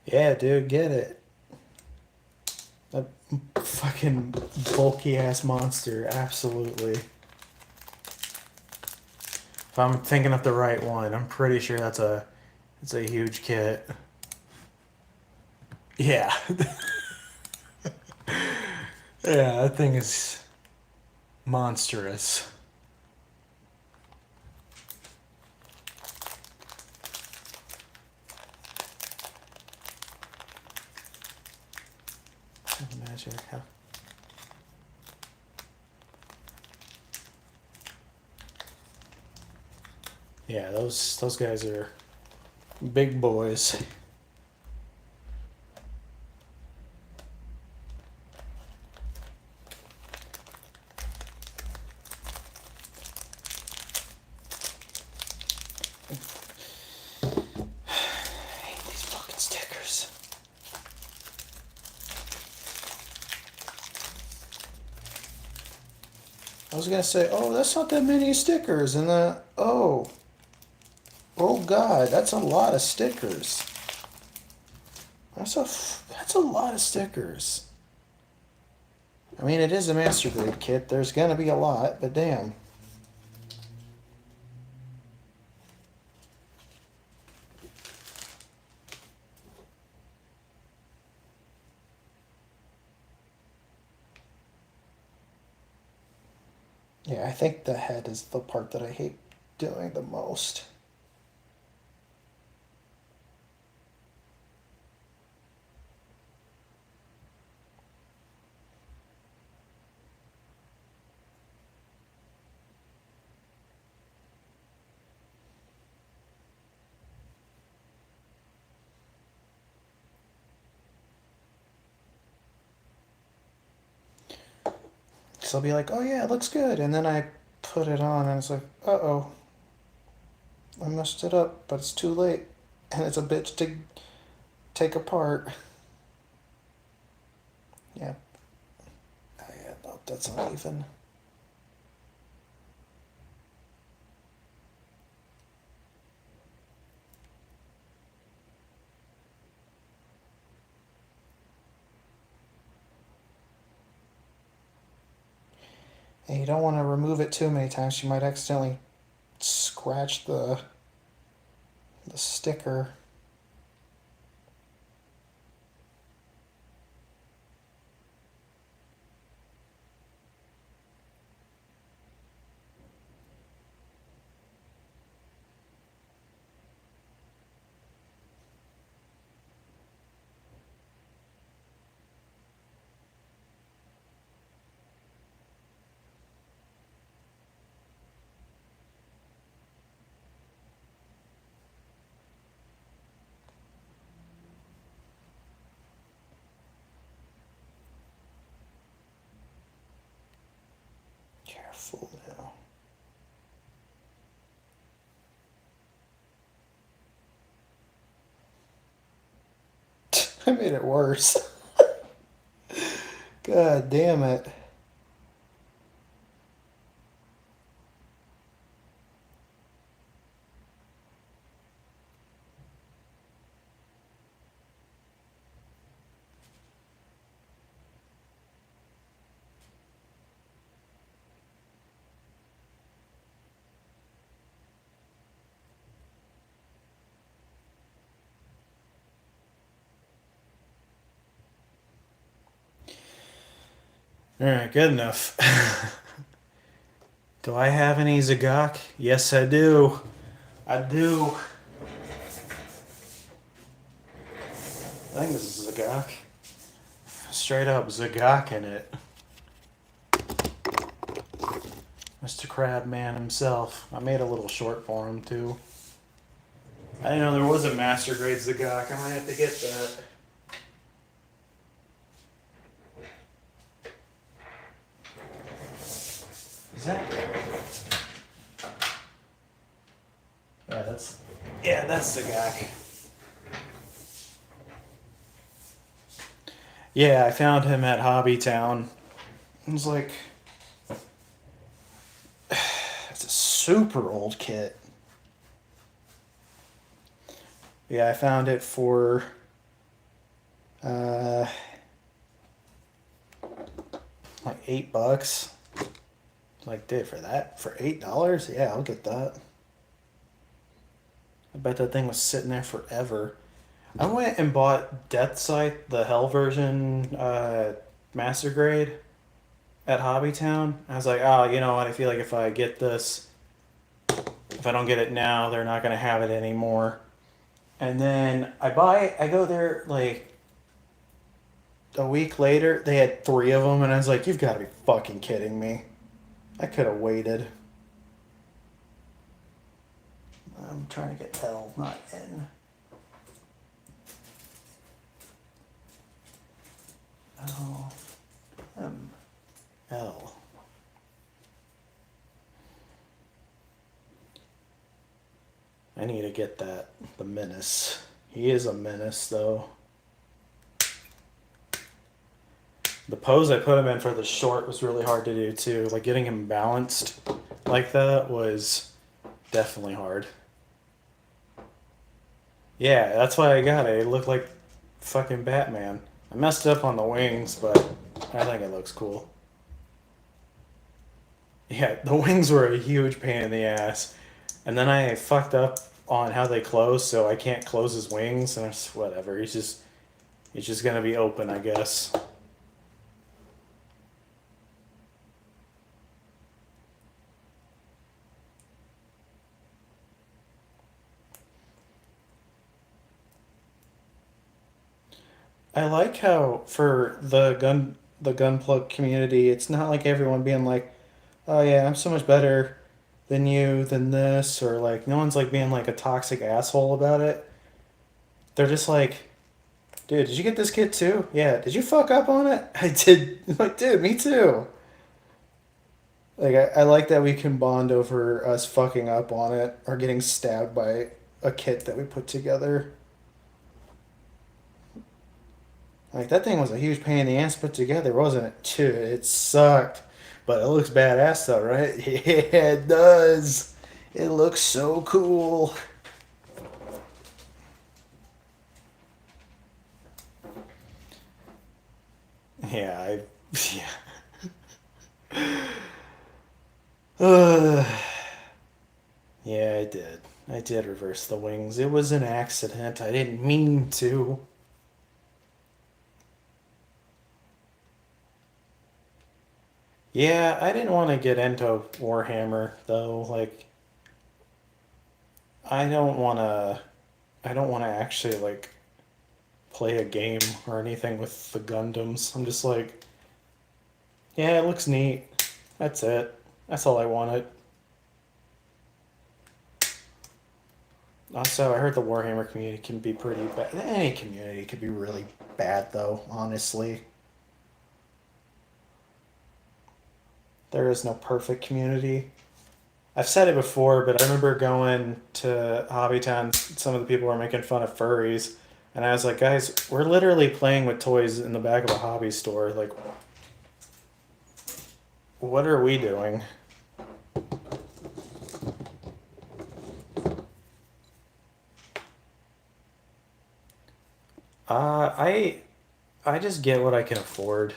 Yeah, dude, get it. That fucking bulky ass monster, absolutely. If I'm thinking of the right one, I'm pretty sure it's a huge kit. Yeah. Yeah, that thing is monstrous. Magic. Yeah, those guys are big boys. I hate these fucking stickers. I was gonna say, oh, that's not that many stickers, and then, oh God, that's a lot of stickers. That's a lot of stickers. I mean, it is a master grade kit. There's gonna be a lot, but damn. Yeah, I think the head is the part that I hate doing the most. So I'll be like, oh yeah, it looks good. And then I put it on and it's like, uh-oh, I messed it up, but it's too late. And it's a bitch to take apart. Yeah. Oh, yeah, no, that's uneven. And you don't want to remove it too many times. You might accidentally scratch the sticker. Careful now. I made it worse. God damn it. Alright, good enough. Do I have any Zagok? Yes, I do. I do. I think this is Zagok. Straight up Zagok in it. Mr. Crabman himself. I made a little short for him too. I didn't know there was a master grade Zagok. I might have to get that. Is that? Yeah, that's Zagok. Yeah, I found him at Hobbytown. I was like, it's a super old kit. Yeah, I found it for like $8. Like, dude, for that? For $8? Yeah, I'll get that. I bet that thing was sitting there forever. I went and bought Death Sight, the Hell version, Master Grade at Hobbytown. I was like, oh, you know what? I feel like if I get this, if I don't get it now, they're not going to have it anymore. And then I go there like a week later, they had 3 of them, and I was like, you've got to be fucking kidding me. I could have waited. I'm trying to get L, not N. L, M, L. I need to get that, the menace. He is a menace, though. The pose I put him in for the short was really hard to do too. Like getting him balanced like that was definitely hard. Yeah, that's why I got it. It looked like fucking Batman. I messed up on the wings, but I think it looks cool. Yeah, the wings were a huge pain in the ass. And then I fucked up on how they close, so I can't close his wings, and it's whatever. He's just gonna be open, I guess. I like how for the gunplug community, it's not like everyone being like, "Oh yeah, I'm so much better than you than this," or like no one's like being like a toxic asshole about it. They're just like, "Dude, did you get this kit too? Yeah, did you fuck up on it? I did." Like, dude, me too. Like I like that we can bond over us fucking up on it or getting stabbed by a kit that we put together. Like that thing was a huge pain in the ass to put together, wasn't it? Dude, it sucked. But it looks badass though, right? Yeah, it does. It looks so cool. Yeah, I yeah. Yeah, I did. I did reverse the wings. It was an accident. I didn't mean to. Yeah, I didn't want to get into Warhammer though. Like I don't want to I don't want to actually like play a game or anything with the Gundams. I'm just like, yeah, it looks neat. That's it. That's all I wanted. Also, I heard the Warhammer community can be pretty bad. Any community could be really bad though, honestly. There is no perfect community. I've said it before, but I remember going to Hobbytown. Some of the people were making fun of furries, and I was like, guys, we're literally playing with toys in the back of a hobby store. Like, what are we doing? I just get what I can afford.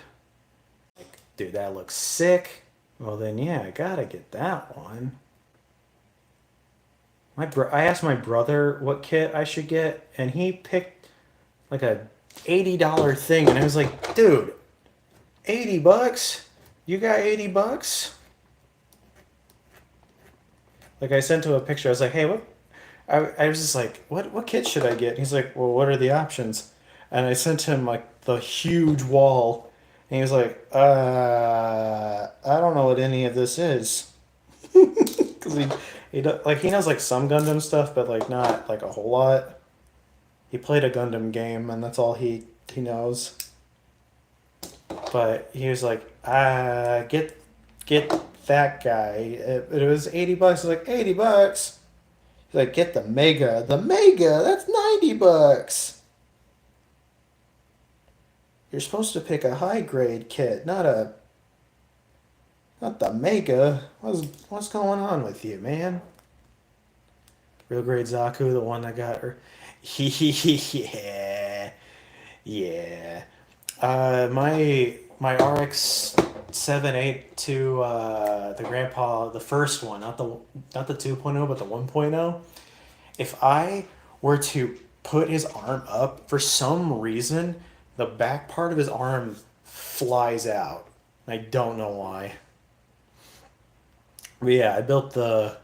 Like, dude, that looks sick. Well, then yeah, I gotta get that one. I asked my brother what kit I should get, and he picked like a $80 thing, and I was like, dude, $80? You got $80? Like I sent him a picture. I was like, hey, what? I was just like, what kit should I get? And he's like, well, what are the options? And I sent him like the huge wall, and he was like, I don't know what any of this is, because like he knows like some Gundam stuff, but like not like a whole lot. He played a Gundam game, and that's all he knows. But he was like, get that guy. It was $80. I was like, $80. He's like, get the Mega. The Mega, that's $90. You're supposed to pick a high grade kit, not the Mega. What's going on with you, man? Real grade Zaku, the one that got her. Yeah, yeah. My RX 782 the grandpa, the first one, not the 2.0 but the 1.0. If I were to put his arm up, for some reason the back part of his arm flies out. I don't know why. But yeah, I built that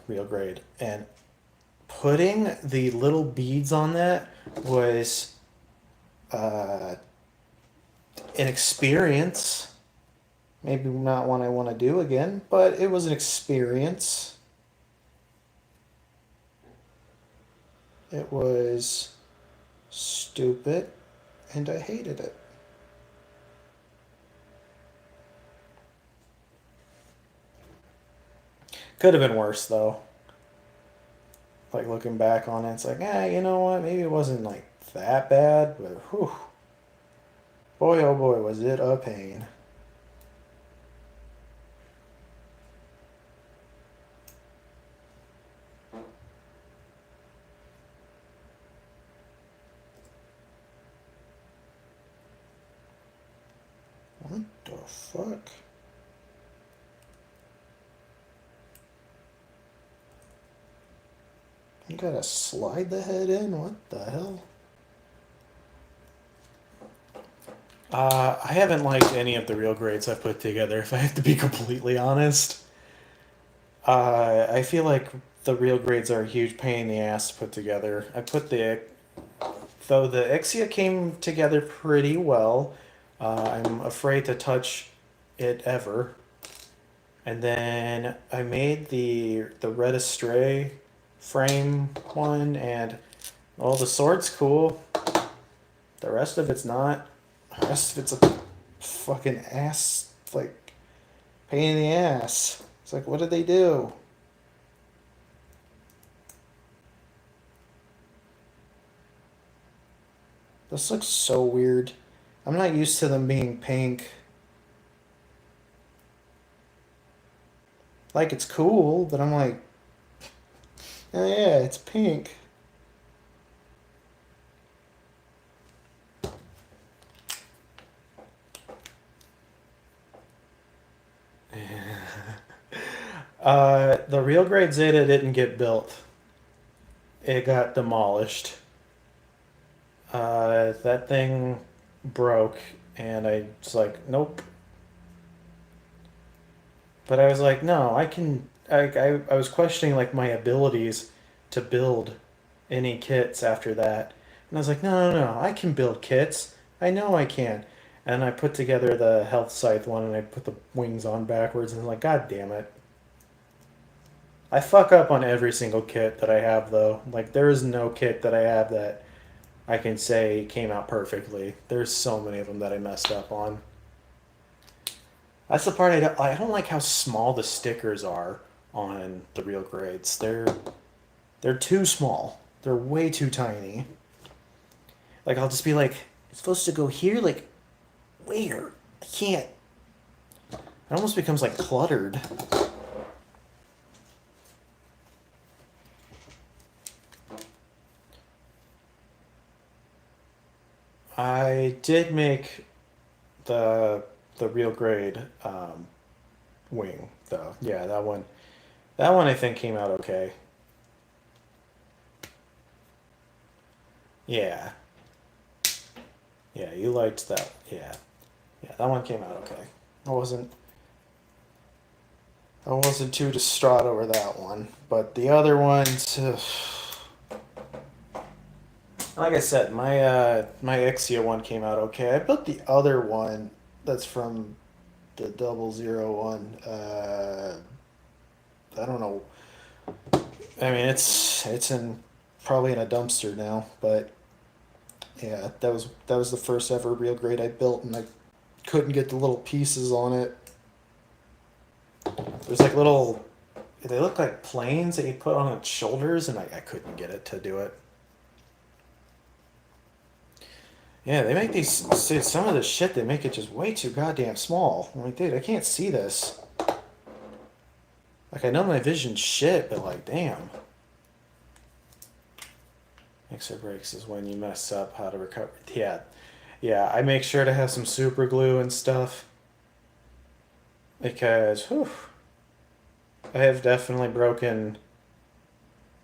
real grade, and putting the little beads on that was uh, an experience. Maybe not one I want to do again, but it was an experience. It was stupid, and I hated it. Could have been worse though. Like looking back on it, it's like, you know what? Maybe it wasn't like that bad, but whew. Boy, oh boy, was it a pain. What the fuck? You gotta slide the head in? What the hell? I haven't liked any of the real grades I've put together, if I have to be completely honest. I feel like the real grades are a huge pain in the ass to put together. Though the Ixia came together pretty well, I'm afraid to touch it ever. And then I made the Red Astray frame one, and well, the sword's cool. The rest of it's not. The rest of it's a fucking ass, like, pain in the ass. It's like, what did they do? This looks so weird. I'm not used to them being pink. Like, it's cool, but I'm like, oh yeah, it's pink. The real grade Zeta didn't get built. It got demolished. That thing broke, and I was like, nope. But I was like, no, I can. I was questioning like my abilities to build any kits after that, and I was like, no, no, no, I can build kits. I know I can. And I put together the health scythe one, and I put the wings on backwards, and I'm like, God damn it. I fuck up on every single kit that I have, though. Like, there is no kit that I have that I can say came out perfectly. There's so many of them that I messed up on. That's the part I don't like how small the stickers are on the real grades. They're too small. They're way too tiny. Like I'll just be like, it's supposed to go here. Like, where? I can't. It almost becomes like cluttered. I did make the the real grade wing though. Yeah, that one. That one I think came out okay. Yeah, yeah, you liked that. Yeah, yeah, that one came out okay. I wasn't I wasn't too distraught over that one, but the other ones, like I said, my Exia one came out okay. I built the other one that's from the 001. I don't know. I mean, it's in probably in a dumpster now, but yeah, that was the first ever real grade I built, and I couldn't get the little pieces on it. There's like little, they look like planes that you put on its shoulders, and I couldn't get it to do it. Yeah, they make these, dude, some of the shit they make it just way too goddamn small. I'm like, dude, I can't see this. Like, I know my vision's shit, but like, damn. Mixer breaks is when you mess up how to recover. Yeah, yeah, I make sure to have some super glue and stuff because, whew, I have definitely broken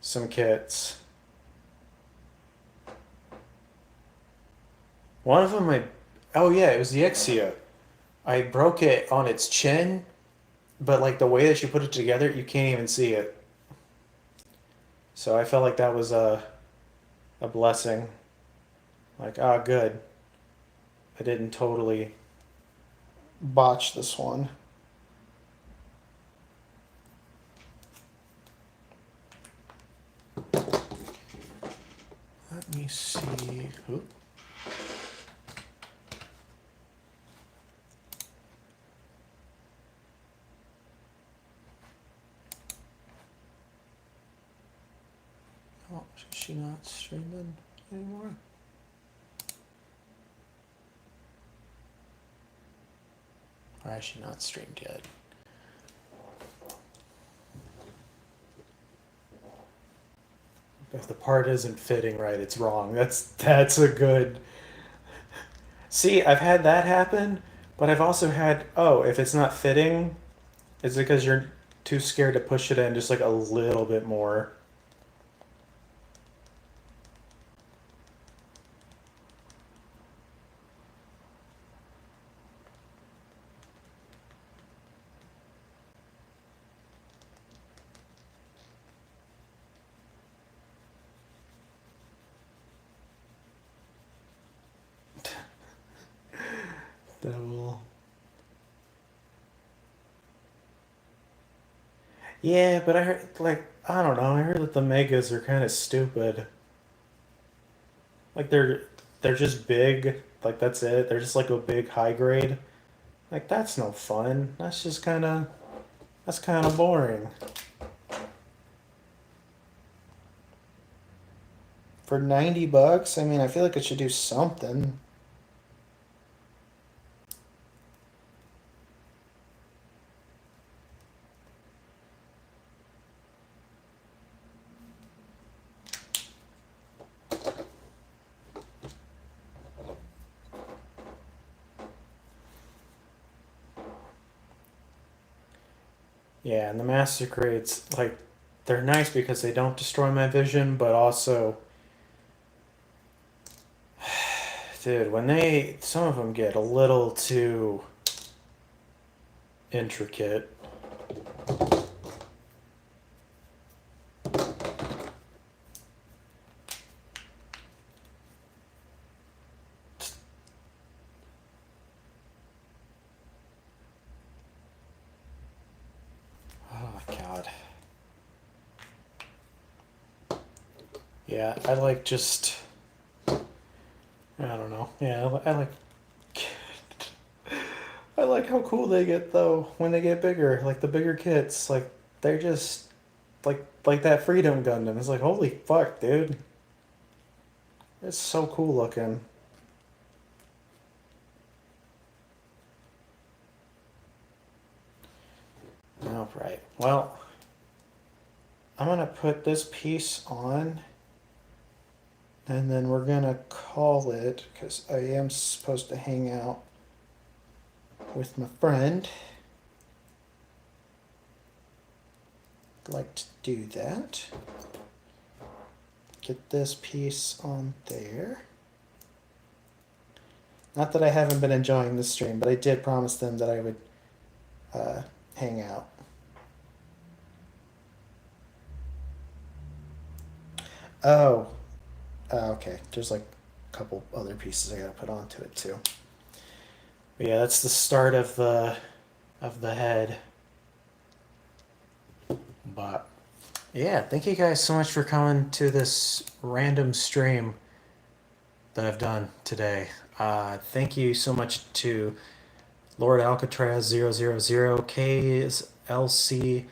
some kits. One of them, oh yeah, it was the Exia. I broke it on its chin, but like the way that you put it together, you can't even see it. So I felt like that was a blessing. Like, ah, good. I didn't totally botch this one. Let me see. Oop. Oh, is she not streaming anymore? Why is she not streamed yet? If the part isn't fitting right, it's wrong. That's a good. See, I've had that happen, but I've also had, oh, if it's not fitting, is it because you're too scared to push it in just like a little bit more? Devil. Yeah, but I heard, like, I don't know, I heard that the megas are kind of stupid. Like they're just big, like that's it. They're just like a big high grade. Like that's no fun. That's kind of boring. For 90 bucks, I mean, I feel like it should do something. Yeah, and the master grades, like, they're nice because they don't destroy my vision, but also, dude, when some of them get a little too intricate. Oh, God. Yeah, I like just, I don't know. Yeah, I like I like how cool they get though when they get bigger. Like the bigger kits, like they're just like that Freedom Gundam. It's like holy fuck, dude. It's so cool looking. All right. Well, I'm gonna put this piece on, and then we're gonna call it because I am supposed to hang out with my friend. I'd like to do that. Get this piece on there. Not that I haven't been enjoying the stream, but I did promise them that I would hang out. Oh, okay. There's like a couple other pieces I gotta put onto it too. But yeah, that's the start of the head. But yeah, thank you guys so much for coming to this random stream that I've done today. Thank you so much to Lord Alcatraz 000, KLC,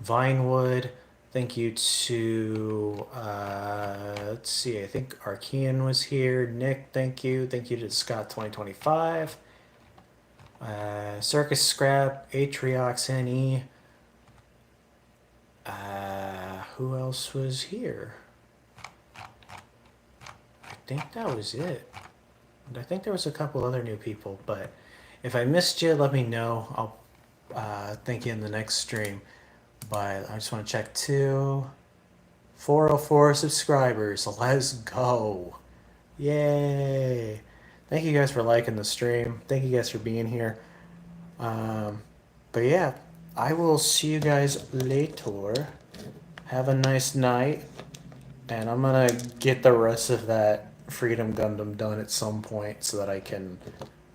Vinewood. Thank you to, let's see, I think Archean was here. Nick, thank you. Thank you to Scott 2025. Circus Scrap, Atriox NE. Who else was here? I think that was it. I think there was a couple other new people, but if I missed you, let me know. I'll thank you in the next stream. But I just want to check 404 subscribers. Let's go. Yay. Thank you guys for liking the stream. Thank you guys for being here. But yeah, I will see you guys later. Have a nice night. And I'm going to get the rest of that Freedom Gundam done at some point so that I can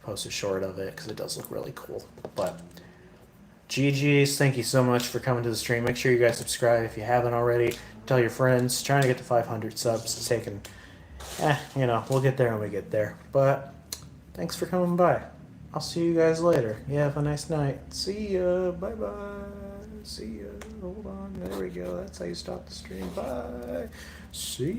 post a short of it because it does look really cool. But GG's, thank you so much for coming to the stream. Make sure you guys subscribe if you haven't already. Tell your friends. Trying to get to 500 subs. It's taking, you know, we'll get there when we get there. But thanks for coming by. I'll see you guys later. Yeah, have a nice night. See ya. Bye-bye. See ya. Hold on. There we go. That's how you stop the stream. Bye. See ya.